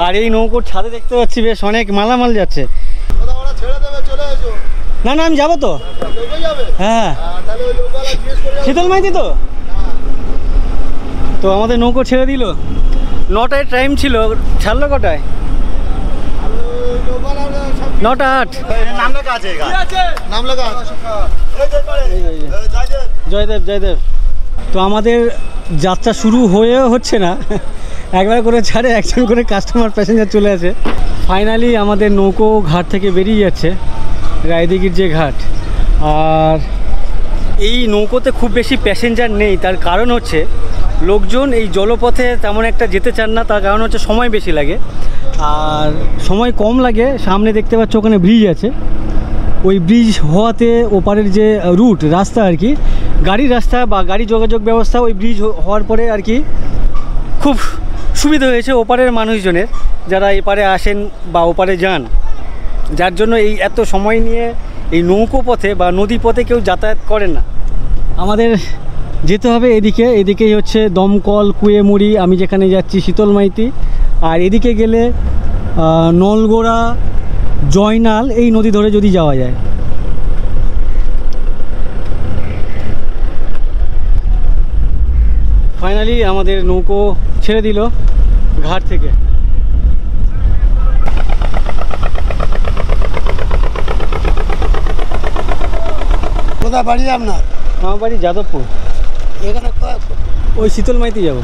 আর এই নৌকোর ছাদে দেখতে পাচ্ছি বেশ অনেক মালামাল যাচ্ছে। না না, আমি যাবো তো। হ্যাঁ, শীতলমাইতি তো। তো আমাদের নৌকো ছেড়ে দিল। 9টায় টাইম ছিল, ছাড়লো কটায়? 9টা 8। জয়দেব, জয়দেব। তো আমাদের যাত্রা শুরু হয়েও হচ্ছে না, একবার করে ছাড়ে একজন করে কাস্টমার প্যাসেঞ্জার চলে আসে। ফাইনালি আমাদের নৌকো ঘাট থেকে বেরিয়ে যাচ্ছে, রায়দিঘির যে ঘাট। আর এই নৌকোতে খুব বেশি প্যাসেঞ্জার নেই, তার কারণ হচ্ছে লোকজন এই জলপথে তেমন একটা যেতে চান না, তার কারণ হচ্ছে সময় বেশি লাগে। আর সময় কম লাগে, সামনে দেখতে পাচ্ছ ওখানে ব্রিজ আছে, ওই ব্রিজ হওয়াতে ওপারের যে রুট রাস্তা আর কি, গাড়ির রাস্তা বা গাড়ি যোগাযোগ ব্যবস্থা ওই ব্রিজ হওয়ার পরে আর কি খুব সুবিধা হয়েছে ওপারের মানুষজনের, যারা এপারে আসেন বা ওপারে যান, যার জন্য এই এত সময় নিয়ে এই নৌকো পথে বা নদী পথে কেউ যাতায়াত করেন না। আমাদের যেতে হবে এদিকেই হচ্ছে দমকল, কুয়েমুড়ি, আমি যেখানে যাচ্ছি শীতলমাইতি, আর এদিকে গেলে নলগোড়া, জয়নাল, এই নদী ধরে যদি যাওয়া যায়। ফাইনালি আমাদের নৌকো ছেড়ে দিল ঘাট থেকে। কোথায় বাড়ি আপনার? আমার বাড়ি যাদবপুর, এখানে ওই শীতলমাইতি যাবো।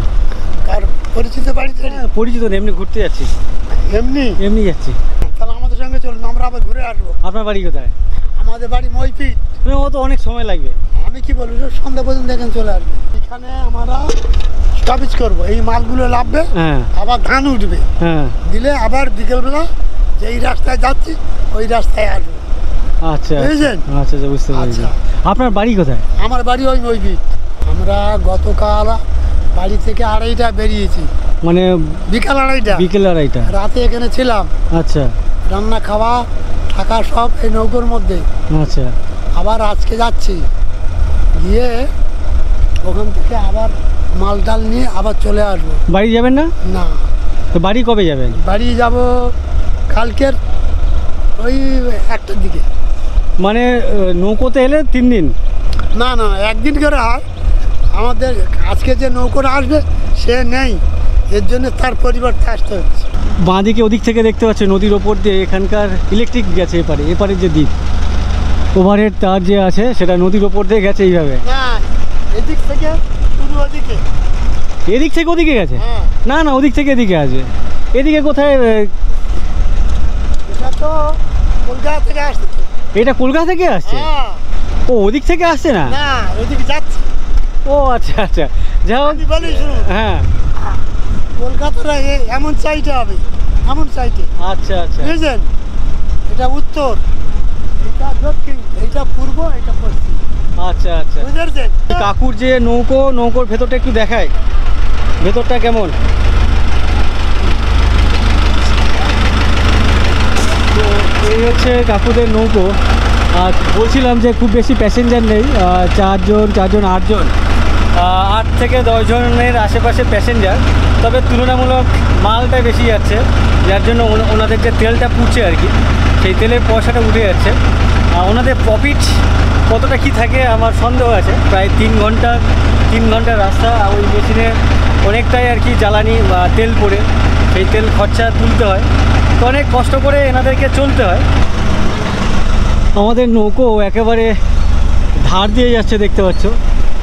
কার পরিচিত বাড়ি? পরিচিত না, এমনি ঘুরতে যাচ্ছি। এমনি যাচ্ছি। তাহলে আমাদের সঙ্গে চলুন, আমরা আবার ঘুরে আসবো। আপনার বাড়ি কোথায়? আমাদের বাড়ি মইপিট। ও তো অনেক সময় লাগবে। আমি কি বলবো, সন্ধ্যা পর্যন্ত এখানে চলে আসবে। এখানে আমরা স্টপেজ করবো, এই মালগুলো লাভবে, হ্যাঁ, আবার ধান উঠবে, হ্যাঁ, দিলে আবার বিকেলবেলা যেই রাস্তায় যাচ্ছি ওই রাস্তায় আসবো। আচ্ছা বুঝেছেন? আচ্ছা, বুঝতে পেরেছি। আপনার বাড়ি কোথায়? আমার বাড়ি ওই মইপিট। আমরা গতকাল বাড়ি থেকে 2:30 বেরিয়েছি, মানে বিকাল 2:30। বিকেল 2:30। রাতে এখানে ছিলাম। আচ্ছা, রান্না খাওয়া থাকা সব এই নৌকোর মধ্যে। আচ্ছা, আবার আজকে যাচ্ছি, গিয়ে ওখান থেকে আবার মাল ডাল নিয়ে আবার চলে আসবো। বাড়ি যাবেন না? না। তো বাড়ি কবে যাবেন? বাড়ি যাব কালকের ওই 1টার দিকে। মানে নৌকোতে এলে 3 দিন? না না, একদিন করে হয়। আমাদের আজকে যে নৌকোটা আসবে সে নেই, এর জন্য তার পরিবর্তে আসতে হচ্ছে। বাঁদিকে ওদিক থেকে দেখতে পাচ্ছি নদীর ওপর দিয়ে এখানকার ইলেকট্রিক গেছে, এপারের যে দ্বীপ, ওভারহেড তার যে আছে সেটা নদীর ওপর দিয়ে গেছে এইভাবে। না, এদিক থেকে শুরু, ওদিকে। এদিক থেকে ওদিকে গেছে? হ্যাঁ। না না, ওদিক থেকে এদিকে আছে। এদিকে কোথায়? এটা তো কলকাতা থেকে আসছে। এটা কলকাতা থেকে আসছে? হ্যাঁ। ও, ওদিক থেকে আসছে না? না, ওদিকে যাচ্ছে। ও আচ্ছা আচ্ছা, যাও। আমি বলি শুনুন, হ্যাঁ, কলকাতাটা এমন সাইডে হবে, এমন সাইডে। আচ্ছা আচ্ছা, বুঝলেন? এটা উত্তর, এটা দক্ষিণ, এটা পূর্ব, এটা পশ্চিম। আচ্ছা আচ্ছা। বুঝলেন? কাকুর যে নৌকোর ভেতরটা একটু দেখায়, ভেতরটা কেমন। তো এই হচ্ছে কাকুদের নৌকো। আর বলছিলাম যে খুব বেশি প্যাসেঞ্জার নেই, 4জন 8জন, 8 থেকে 10 জনের আশেপাশে প্যাসেঞ্জার। তবে তুলনামূলক মালটাই বেশি যাচ্ছে, যার জন্য ওনাদের যে তেলটা পুড়ছে আর কি, সেই তেলের পয়সাটা উঠে যাচ্ছে। ওনাদের প্রফিট কতটা কি থাকে আমার সন্দেহ আছে। প্রায় 3 ঘন্টার রাস্তা, ওই মেশিনে অনেকটাই আর কি জ্বালানি বা তেল পড়ে, সেই তেল খরচা তুলতে হয়, তো অনেক কষ্ট করে এনাদেরকে চলতে হয়। আমাদের নৌকো একেবারে ধার দিয়ে যাচ্ছে, দেখতে পাচ্ছ।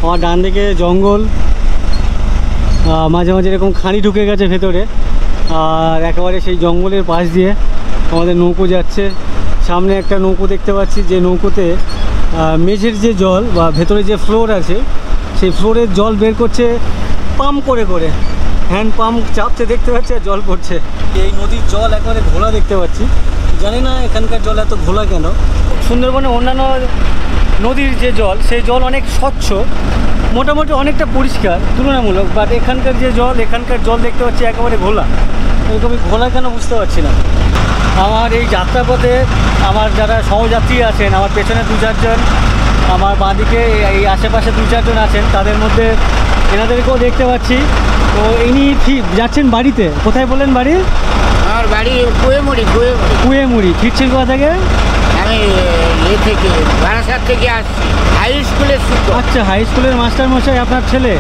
আমার ডান দিকে জঙ্গল, মাঝে মাঝে এরকম খাঁড়ি ঢুকে গেছে ভেতরে, আর একেবারে সেই জঙ্গলের পাশ দিয়ে আমাদের নৌকো যাচ্ছে। সামনে একটা নৌকো দেখতে পাচ্ছি, যে নৌকোতে মেঝের যে জল বা ভেতরে যে ফ্লোর আছে, সেই ফ্লোরের জল বের করছে পাম্প করে করে, হ্যান্ড পাম্প চাপতে দেখতে পাচ্ছি, আর জল পড়ছে। এই নদীর জল একেবারে ঘোলা দেখতে পাচ্ছি, জানি না এখানকার জল এত ঘোলা কেন। সুন্দরবনে অন্যান্য নদীর যে জল, সেই জল অনেক স্বচ্ছ, মোটামুটি অনেকটা পরিষ্কার তুলনামূলক, বাট এখানকার জল দেখতে পাচ্ছি একেবারে ঘোলা। এরকমই ঘোলা কেন বুঝতে পারছি না। আমার এই যাত্রাপথে আমার যারা সহযাত্রী আছেন, আমার পেছনে 2-4 জন, আমার বাঁদিকে এই আশেপাশে 2-4 জন আছেন, তাদের মধ্যে এনাদেরকেও দেখতে পাচ্ছি। তো ইনি যাচ্ছেন বাড়িতে। কোথায় বললেন বাড়ি? আমার বাড়ি কুয়েমুড়ি। কুয়েমুড়ি। ফিরছেন কোথা থেকে? আমি থেকে বারাসাত থেকে আসছি, হাই স্কুলের শিক্ষক। আচ্ছা, হাই স্কুলের মাস্টারমশাই আপনার ছেলে?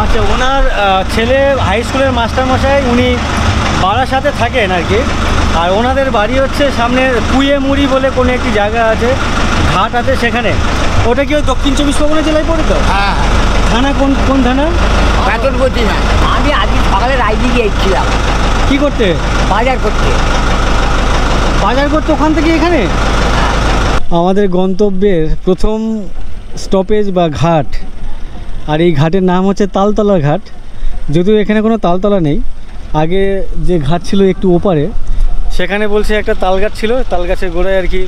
আচ্ছা, ওনার ছেলে হাই স্কুলের মাস্টারমশাই, উনি বারাসাতে থাকেন আর কি। আর ওনাদের বাড়ি হচ্ছে সামনে কুয়েমুড়ি বলে কোনো একটি জায়গা আছে, ঘাট আছে সেখানে, ওটা কি ওই দক্ষিণ 24 পরগনা জেলায় পড়ে তো? হ্যাঁ থানা কোন থানা? বেতনপতি না। আমি আজকে সকালে রায়দিঘি এসেছিলাম কি করতে? বাজার করতে। বাজার করতে ওখান থেকে এখানে? আমাদের গন্তব্যের প্রথম স্টপেজ বা ঘাট, আর এই ঘাটের নাম হচ্ছে তালতলা ঘাট। যদিও এখানে কোনো তালতলা নেই, আগে যে ঘাট ছিল একটু ওপারে, সেখানে বলছে একটা তাল গাছ ছিল, তাল গাছের গোড়ায় আর কি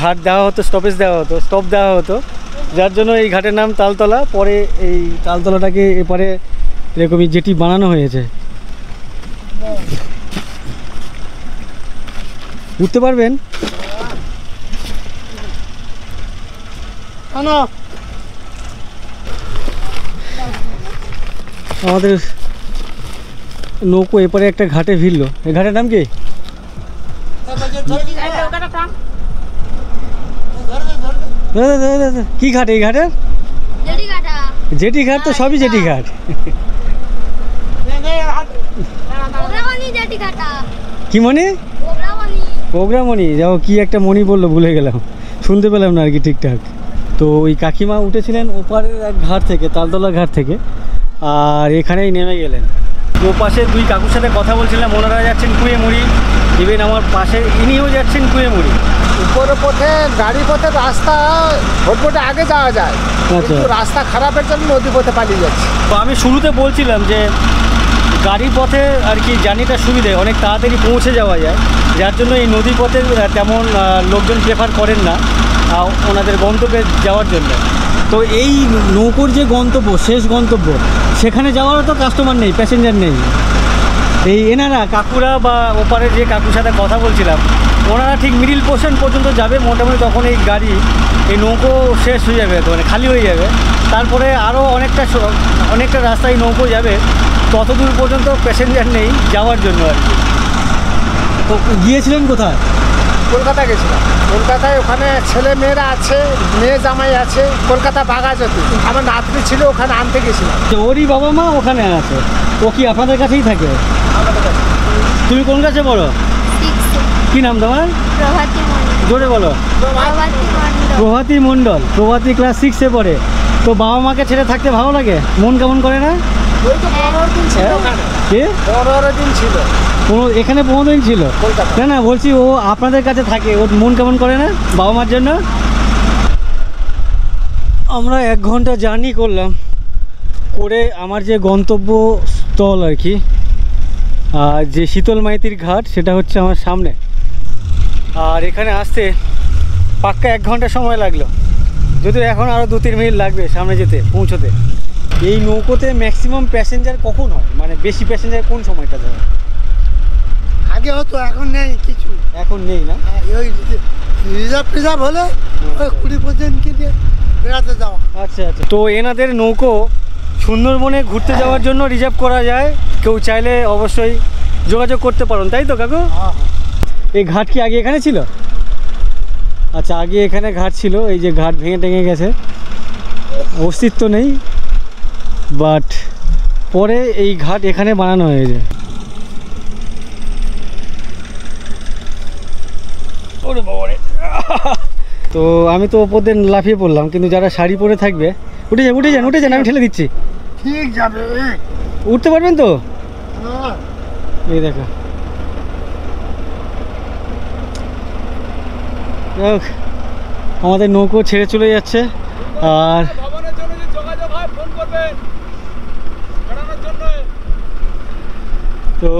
ঘাট দেওয়া হতো, স্টপেজ দেওয়া হতো, স্টপ দেওয়া হতো, যার জন্য এই ঘাটের নাম তালতলা। পরে এই তালতলাটাকে এপারে এরকমই জেটি বানানো হয়েছে। উঠতে পারবেন? আমাদের নৌকো এপারে একটা ঘাটে ভিড়লো। এই ঘাটের নাম কি? কি ঘাট এই ঘাটের? জেটি ঘাট তো, সবই জেটি ঘাট। কি মনি? প্রোগ্রামণি যাও, কি একটা মনি বললো, ভুলে গেলাম, শুনতে পেলাম না আর কি ঠিকঠাক। তো ওই কাকিমা উঠেছিলেন ওপারের এক ঘাট থেকে, তালতলা ঘাট থেকে, আর এখানেই নেমে গেলেন। ও পাশে দুই কাকুর সাথে কথা বলছিলাম, ওনারা যাচ্ছেন কুয়েমুড়ি, ইভেন আমার পাশে ইনিও যাচ্ছেন কুয়েমুড়ি। উপরের পথে গাড়ি পথে রাস্তা ভোটভোটে আগে যাওয়া যায়, আচ্ছা, কিন্তু রাস্তা খারাপের জন্য নদী পথে পালিয়ে যাচ্ছে। তো আমি শুরুতে বলছিলাম যে গাড়ি পথে আর কি জার্নিটা সুবিধে, অনেক তাড়াতাড়ি পৌঁছে যাওয়া যায়, যার জন্য এই নদী পথে তেমন লোকজন প্রেফার করেন না ওনাদের গন্তব্যে যাওয়ার জন্য। তো এই নৌকোর যে গন্তব্য, শেষ গন্তব্য, সেখানে যাওয়ারও তো কাস্টমার নেই, প্যাসেঞ্জার নেই। এই এনারা কাকুরা বা ওপারের যে কাকুর সাথে কথা বলছিলাম, ওনারা ঠিক মিডিল পোর্শন পর্যন্ত যাবে মোটামুটি, তখন এই গাড়ি, এই নৌকো শেষ হয়ে যাবে, মানে খালি হয়ে যাবে। তারপরে আরও অনেকটা রাস্তায় নৌকো যাবে, তত দূর পর্যন্ত প্যাসেঞ্জার নেই যাওয়ার জন্য আর কি। তো গিয়েছিলেন কোথায়? কলকাতা গেছিলাম। কলকাতায় ওখানে ছেলে মেয়েরা আছে, মেয়ে জামাই আছে, কলকাতা বাগাজতে। আমার নাতনি ছিল, ওখানে আনতে গেছিলাম। তো ওরই বাবা মা ওখানে আছে, ও কি আপনাদের কাছেই থাকে? আমাদের কাছে। তুমি কোন কাছে পড়ো? কি নাম তোমার? জোরে বলো। প্রভাতী মণ্ডল। প্রভাতী ক্লাস 6-এ পড়ে। তো বাবা মাকে ছেড়ে থাকতে ভালো লাগে? মন কেমন করে না? ওই তো 15 দিন ছিল ওখানে। কে? 15 দিন ছিল এখানে 15 দিন ছিল? কলকাতা। না না, বলছি ও আপনাদের কাছে থাকে, ওর মন কেমন করে না বাবা মার জন্য? আমরা 1 ঘন্টা জার্নি করলাম, করে আমার যে গন্তব্য স্থল আর কি, যে শীতল মাইতির ঘাট, সেটা হচ্ছে আমার সামনে। আর এখানে আসতে পাক্কা 1 ঘন্টা সময় লাগলো, যদিও এখন আরও 2-3 মিনিট লাগবে সামনে যেতে, পৌঁছতে। এই নৌকোতে ম্যাক্সিমাম প্যাসেঞ্জার কখন হয়, মানে বেশি প্যাসেঞ্জার কোন সময়টা হয়? আগে হতো, এখন নেই কিছু। এখন নেই না? ওই রিজার্ভ হলে ওই 20% দিয়ে বেড়াতে যাওয়া। আচ্ছা আচ্ছা। তো এনাদের নৌকো সুন্দরবনে ঘুরতে যাওয়ার জন্য রিজার্ভ করা যায়, কেউ চাইলে অবশ্যই যোগাযোগ করতে পারেন, তাই তো কাকু? এই ঘাট কি আগে এখানে ছিল? আচ্ছা, আগে এখানে ঘাট ছিল, এই যে ঘাট ভেঙে টেঙে গেছে, অস্তিত্ব নেই, বাট পরে এই ঘাট এখানে বানানো হয়েছে। ওরে বাবারে! তো আমি তো ওপর দিয়ে লাফিয়ে পড়লাম, কিন্তু যারা শাড়ি পরে থাকবে, উঠে যান, আমি ঠেলে দিচ্ছি। ঠিক যাবে। উঠতে পারবেন তো? এই দেখো, আমাদের নৌকো ছেড়ে চলে যাচ্ছে। আর তো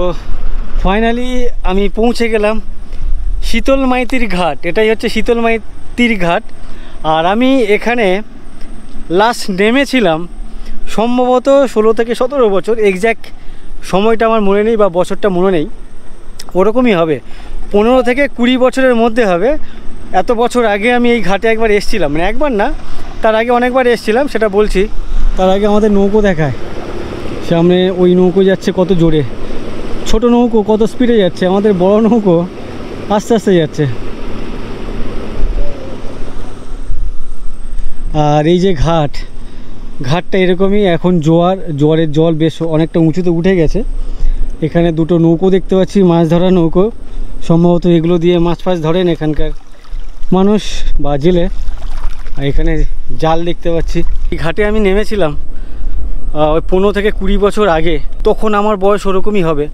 ফাইনালি আমি পৌঁছে গেলাম শীতল মাইতির ঘাট। এটাই হচ্ছে শীতল মাইতির ঘাট। আর আমি এখানে লাস্ট নেমেছিলাম সম্ভবত 16 থেকে 17 বছর, এক্স্যাক্ট সময়টা আমার মনে নেই বা বছরটা মনে নেই, ওরকমই হবে, 15 থেকে 20 বছরের মধ্যে হবে। এত বছর আগে আমি এই ঘাটে একবার এসেছিলাম, মানে একবার না, তার আগে অনেকবার এসেছিলাম, সেটা বলছি। তার আগে আমাদের নৌকো দেখায়, সামনে ওই নৌকো যাচ্ছে কত জোরে, ছোট নৌকো কত স্পিডে যাচ্ছে, আমাদের বড় নৌকো আস্তে আস্তে যাচ্ছে। আর এই যে ঘাটটা এরকমই, এখন জোয়ারের জল বেশ অনেকটা উঁচুতে উঠে গেছে। এখানে দুটো নৌকো দেখতে পাচ্ছি, মাছ ধরা নৌকো, সম্ভবত এগুলো দিয়ে মাছ ফাছ ধরেন এখানকার মানুষ বা জেলে। এখানে জাল দেখতে পাচ্ছি। এই ঘাটে আমি নেমেছিলাম ওই 15 থেকে 20 বছর আগে। তখন আমার বয়স ওরকমই হবে,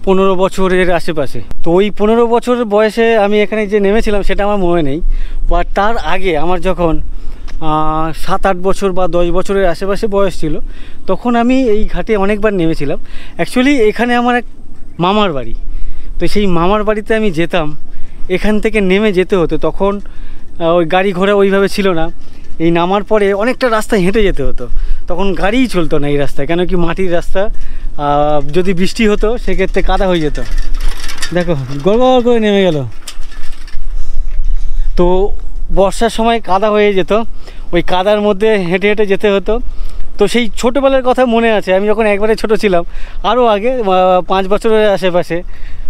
15 বছরের আশেপাশে। তো ওই 15 বছর বয়সে আমি এখানে যে নেমেছিলাম সেটা আমার মনে নেই। বা তার আগে আমার যখন 7-8 বছর বা 10 বছরের আশেপাশে বয়স ছিল, তখন আমি এই ঘাটে অনেকবার নেমেছিলাম। অ্যাকচুয়ালি এখানে আমার এক মামার বাড়ি। তো সেই মামার বাড়িতে আমি যেতাম, এখান থেকে নেমে যেতে হতো। তখন ওই গাড়ি ঘোড়া ওইভাবে ছিল না। এই নামার পরে অনেকটা রাস্তা হেঁটে যেতে হতো। তখন গাড়িই চলতো না এই রাস্তায়, কেন কি মাটির রাস্তা। যদি বৃষ্টি হতো সেক্ষেত্রে কাদা হয়ে যেত। দেখো গড়গড় করে নেমে গেল। তো বর্ষার সময় কাদা হয়ে যেত, ওই কাদার মধ্যে হেঁটে হেঁটে যেতে হতো। তো সেই ছোটোবেলার কথা মনে আছে, আমি যখন একবারে ছোট ছিলাম, আরও আগে 5 বছরের আশেপাশে,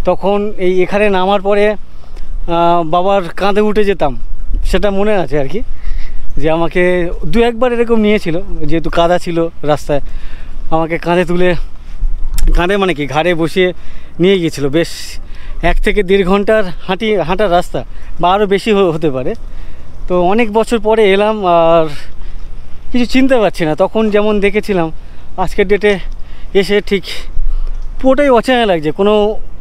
তখন এখানে নামার পরে বাবার কাঁধে উঠে যেতাম। সেটা মনে আছে আর কি, যে আমাকে 2-1বার এরকম নিয়েছিল, যেহেতু কাদা ছিল রাস্তায়, আমাকে কাঁধে তুলে, কাঁধে মানে কি ঘাড়ে বসিয়ে নিয়ে গিয়েছিল। বেশ 1 থেকে 1.5 ঘন্টার হাঁটার রাস্তা, বা আরও বেশি হতে পারে। তো অনেক বছর পরে এলাম আর কিছু চিনতে পারছি না। তখন যেমন দেখেছিলাম, আজকের ডেটে এসে ঠিক পুরোটাই অচেনা লাগছে। কোনো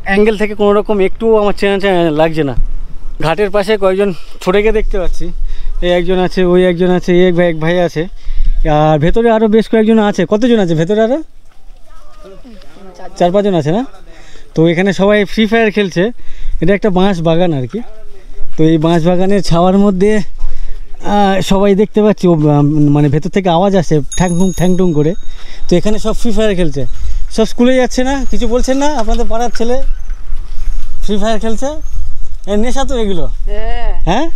অ্যাঙ্গেল থেকে কোনো রকম একটুও আমার চেনা লাগছে না। ঘাটের পাশে কয়েকজন ছোটেকে দেখতে পাচ্ছি। এই একজন আছে, ওই একজন আছে, এক ভাই আছে, আর ভেতরে আরও বেশ কয়েকজন আছে। কতজন আছে ভেতরে? আরও 4-5 জন আছে না? তো এখানে সবাই ফ্রি ফায়ার খেলছে। এটা একটা বাঁশ বাগান আর কি। তো এই বাঁশ বাগানের ছাওয়ার মধ্যে সবাই দেখতে পাচ্ছি, মানে ভেতর থেকে আওয়াজ আসে ঠ্যাং করে। তো এখানে সব ফ্রি ফায়ার খেলছে। সব স্কুলে যাচ্ছে না? কিছু বলছেন না? আপনাদের পাড়ার ছেলে ফ্রি ফায়ার খেলছে, নেশা তো এগুলো। হ্যাঁ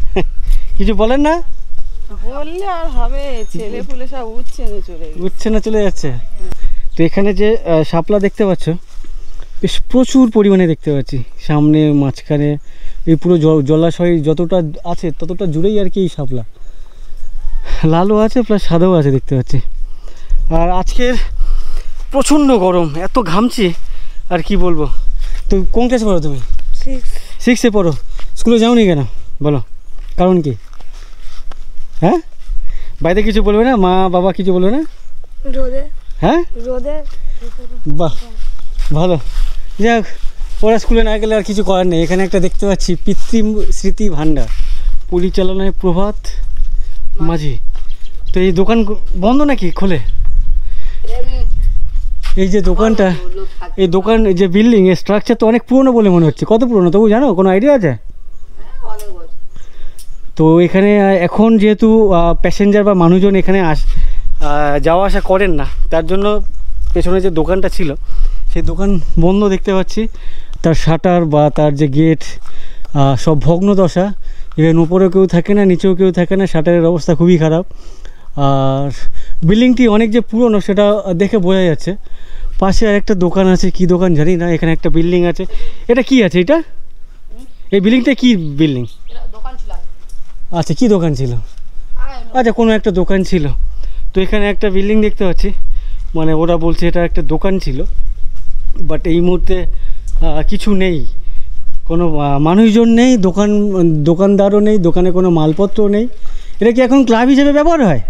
কিছু বলেন না? বললে আর হবে, ছেলে পুলে সব উঠছে না চলে যাচ্ছে। তো এখানে যে শাপলা দেখতে পাচ্ছ, বেশ প্রচুর পরিমাণে দেখতে পাচ্ছি। সামনে মাঝখানে এই পুরো জলাশয় যতটা আছে ততটা জুড়েই আর কি এই শাপলা। লালও আছে প্লাস সাদাও আছে দেখতে পাচ্ছি। আর আজকের প্রচণ্ড গরম, এত ঘামছি আর কি বলবো। তো কোন ক্লাসে পড়ো তুমি? 6-এ পড়ো। স্কুলে যাওনি কেন বলো, কারণ কি? হ্যাঁ, বাইরে কিছু বলবে না? মা বাবা কিছু বলবে না? রোদে। হ্যাঁ রোদে। বাহ ভালো। যাক, ওরা স্কুলে না গেলে আর কিছু করার নেই। এখানে একটা দেখতে পাচ্ছি পিতৃ স্মৃতি ভাণ্ডার, পরিচালনায় প্রভাত মাঝি। তো এই দোকান বন্ধ নাকি খোলে? এই যে দোকানটা, এই দোকান যে বিল্ডিং, এর স্ট্রাকচার তো অনেক পুরনো বলে মনে হচ্ছে। কত পুরনো তবু জানো? কোনো আইডিয়া আছে? তো এখানে এখন যেহেতু প্যাসেঞ্জার বা মানুষজন এখানে যাওয়া আসা করেন না, তার জন্য পেছনে যে দোকানটা ছিল সেই দোকান বন্ধ দেখতে পাচ্ছি। তার শাটার বা তার যে গেট সব ভগ্ন দশা। এখানে উপরেও কেউ থাকে না, নিচেও কেউ থাকে না। শাটারের অবস্থা খুবই খারাপ। আর বিল্ডিংটি অনেক যে পুরনো সেটা দেখে বোঝা যাচ্ছে। পাশে আরেকটা দোকান আছে, কি দোকান জানি না। এখানে একটা বিল্ডিং আছে। এটা কি আছে এটা? এই বিল্ডিংটা কি বিল্ডিং? আচ্ছা, কি দোকান ছিল? আচ্ছা, কোনো একটা দোকান ছিল। তো এখানে একটা বিল্ডিং দেখতে পাচ্ছি, মানে ওরা বলছে এটা একটা দোকান ছিল। বাট এই মুহূর্তে কিছু নেই, কোনো মানুষজন নেই, দোকানদারও নেই, দোকানে কোনো মালপত্রও নেই। এটা কি এখন ক্লাব হিসেবে ব্যবহার হয়?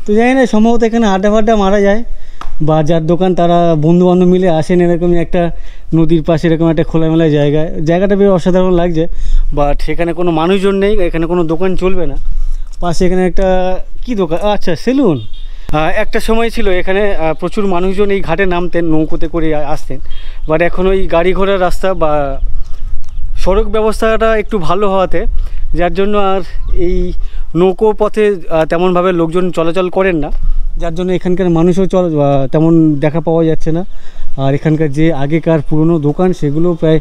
তো জানি না, সম্ভবত এখানে আড্ডা মারা যায়, বা যার দোকান তারা বন্ধুবান্ধব মিলে আসেন। এরকমই একটা নদীর পাশে এরকম একটা খোলামেলা জায়গাটা বেশ অসাধারণ লাগছে। বাট এখানে কোনো মানুষজন নেই, এখানে কোনো দোকান চলবে না। পাশে এখানে একটা কি দোকান? আচ্ছা, সেলুন। একটা সময় ছিল এখানে প্রচুর মানুষজন এই ঘাটে নামতেন, নৌকোতে করে আসতেন। বাট এখন ওই গাড়ি ঘোড়ার রাস্তা বা সড়ক ব্যবস্থাটা একটু ভালো হওয়াতে, যার জন্য আর এই নৌকো পথে তেমনভাবে লোকজন চলাচল করেন না, যার জন্য এখানকার মানুষও তেমন দেখা পাওয়া যাচ্ছে না। আর এখানকার যে আগেকার পুরনো দোকান সেগুলো প্রায়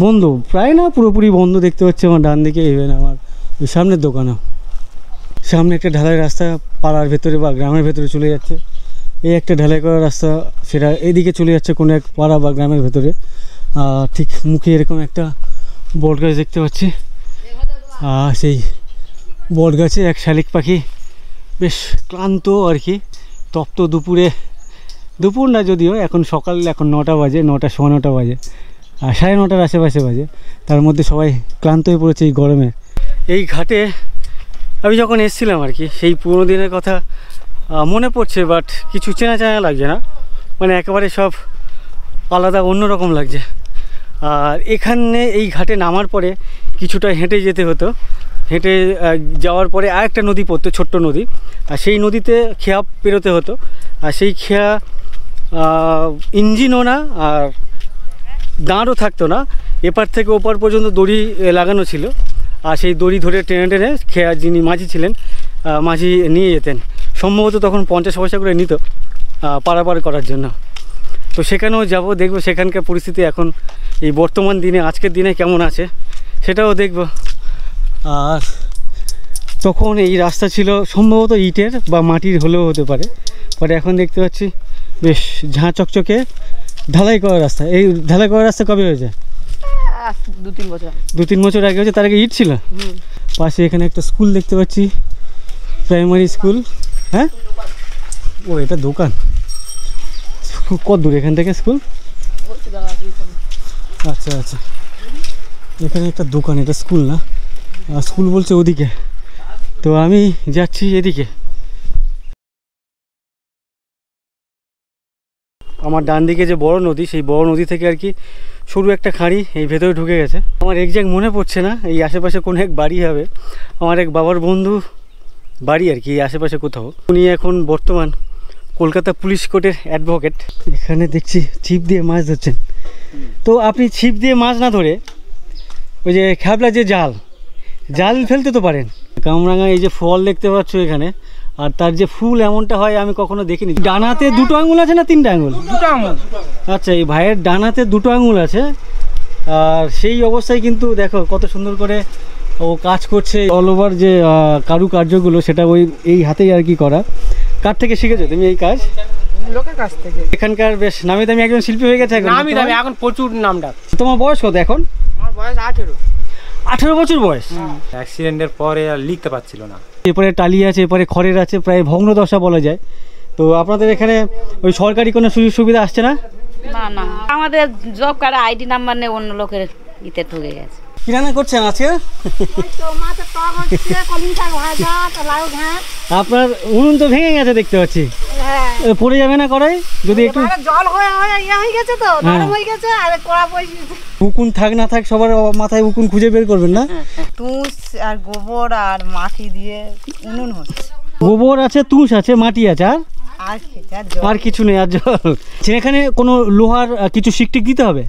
বন্ধ, প্রায় না পুরোপুরি বন্ধ দেখতে পাচ্ছি আমার ডান দিকে। ইভেন আমার সামনের দোকানও, সামনে একটা ঢালাই রাস্তা পাড়ার ভেতরে বা গ্রামের ভেতরে চলে যাচ্ছে। এই একটা ঢালাই করা রাস্তা, সেটা এদিকে চলে যাচ্ছে কোনো এক পাড়া বা গ্রামের ভেতরে। ঠিক মুখে এরকম একটা বট গাছ দেখতে পাচ্ছি। সেই বট গাছে এক শালিক পাখি বেশ ক্লান্ত আর কি, তপ্ত দুপুর না যদিও, এখন সকাল, এখন 9টা বাজে, 9টা, 9:15 বাজে। আর 9:30-র আশেপাশে বাজে। তার মধ্যে সবাই ক্লান্ত হয়ে পড়েছে এই গরমে। এই ঘাটে আমি যখন এসেছিলাম আর কি, সেই পুরোনো দিনের কথা মনে পড়ছে, বাট কিছু চেনা চেনা লাগছে না, মানে একেবারে সব আলাদা অন্যরকম লাগছে। আর এখানে এই ঘাটে নামার পরে কিছুটা হেঁটে যেতে হতো, হেঁটে যাওয়ার পরে আরেকটা নদী পড়তো, ছোট্ট নদী, আর সেই নদীতে খেয়া পেরোতে হতো। আর সেই খেয়া ইঞ্জিনও না আর দাঁড়ও থাকতো না, এপার থেকে ওপার পর্যন্ত দড়ি লাগানো ছিল, আর সেই দড়ি ধরে টেনে টেনে খেয়া যিনি মাঝি ছিলেন মাঝি নিয়ে যেতেন। সম্ভবত তখন 50 পয়সা করে নিত পারাপার করার জন্য। তো সেখানেও যাব, দেখব সেখানকার পরিস্থিতি এখন এই বর্তমান দিনে, আজকের দিনে কেমন আছে সেটাও দেখব। আর তখন এই রাস্তা ছিল সম্ভবত ইটের বা মাটির হলেও হতে পারে, বাট এখন দেখতে পাচ্ছি বেশ ঝাঁ চকচকে ঢালাই করা রাস্তা। এই ঢালাই করা রাস্তা কবে হয়েছে? 2-3 বছর আগে হয়েছে। তার আগে ইট ছিল। পাশে এখানে একটা স্কুল দেখতে পাচ্ছি, প্রাইমারি স্কুল। হ্যাঁ, ও এটা দোকান। কত দূর এখান থেকে স্কুল? আচ্ছা আচ্ছা, এখানে একটা দোকান, এটা স্কুল না, স্কুল বলছে ওদিকে। তো আমি যাচ্ছি এদিকে। আমার ডান দিকে যে বড় নদী, সেই বড় নদী থেকে আর কি সরু একটা খাঁড়ি এই ভেতরে ঢুকে গেছে। আমার এক্সাক্ট মনে পড়ছে না এই আশেপাশে কোনো এক বাড়ি হবে, আমার এক বাবার বন্ধু বাড়ি আর কি এই আশেপাশে কোথাও। উনি এখন বর্তমান কলকাতা পুলিশ কোর্টের অ্যাডভোকেট। এখানে দেখছি ছিপ দিয়ে মাছ ধরছেন। তো আপনি ছিপ দিয়ে মাছ না ধরে ওই যে খ্যাবলা যে জাল ফেলতে তো পারেন। কামরাঙা এই যে ফল দেখতে পাচ্ছ এখানে, আর তার যে ফুল এমনটা হয় আমি কখনো দেখিনি। ডানাতে 2 আঙুল আছে না 3 আঙুল? 2 আঙুল। আচ্ছা, এই ভাইয়ের ডানাতে 2 আঙুল আছে, আর সেই অবস্থায় কিন্তু দেখো কত সুন্দর করে ও কাজ করছে। অল ওভার যে কারুকার্যগুলো সেটা এই হাতেই আর কি করা। কার থেকে শিখেছো তুমি এই কাজ? লোকের কাছ থেকে। এখানকার বেশ নামি দামি একজন শিল্পী হয়ে গেছে এখন। নামি দামি এখন প্রচুর নাম ডাক। তোমার বয়স কত এখন? আমার বয়স 18 বছর বয়স। অ্যাক্সিডেন্টের পরে আর লিখতে পারছিল না। এরপরে টালি আছে, এরপরে খড়ের আছে, প্রায় ভগ্নদশা বলা যায়। তো আপনাদের এখানে ওই সরকারি কোনো সুযোগ সুবিধা আসছে না? না না, আমাদের জব কার্ডে আইডি নাম্বার নেই, অন্য লোকের ইতে ঢুকে গেছে। কি রান্না করছেন আজকে? আপনার উনুন তো ভেঙে গেছে দেখতে পাচ্ছি, পড়ে যাবে না কড়াই? যদি একটু জল হয়ে গেছে তো নরম হয়ে গেছে, আর কড়া বসিয়েছে। উকুন থাক না থাক সবার মাথায় উকুন খুঁজে বের করবেন না? তুষ আর গোবর আর মাটি দিয়ে উনুন হচ্ছে। গোবর আছে, তুষ আছে, মাটি আছে, আর আর কিছু নেই, আর জল। এখানে কোনো লোহার কিছু শিকটিক দিতে হবে?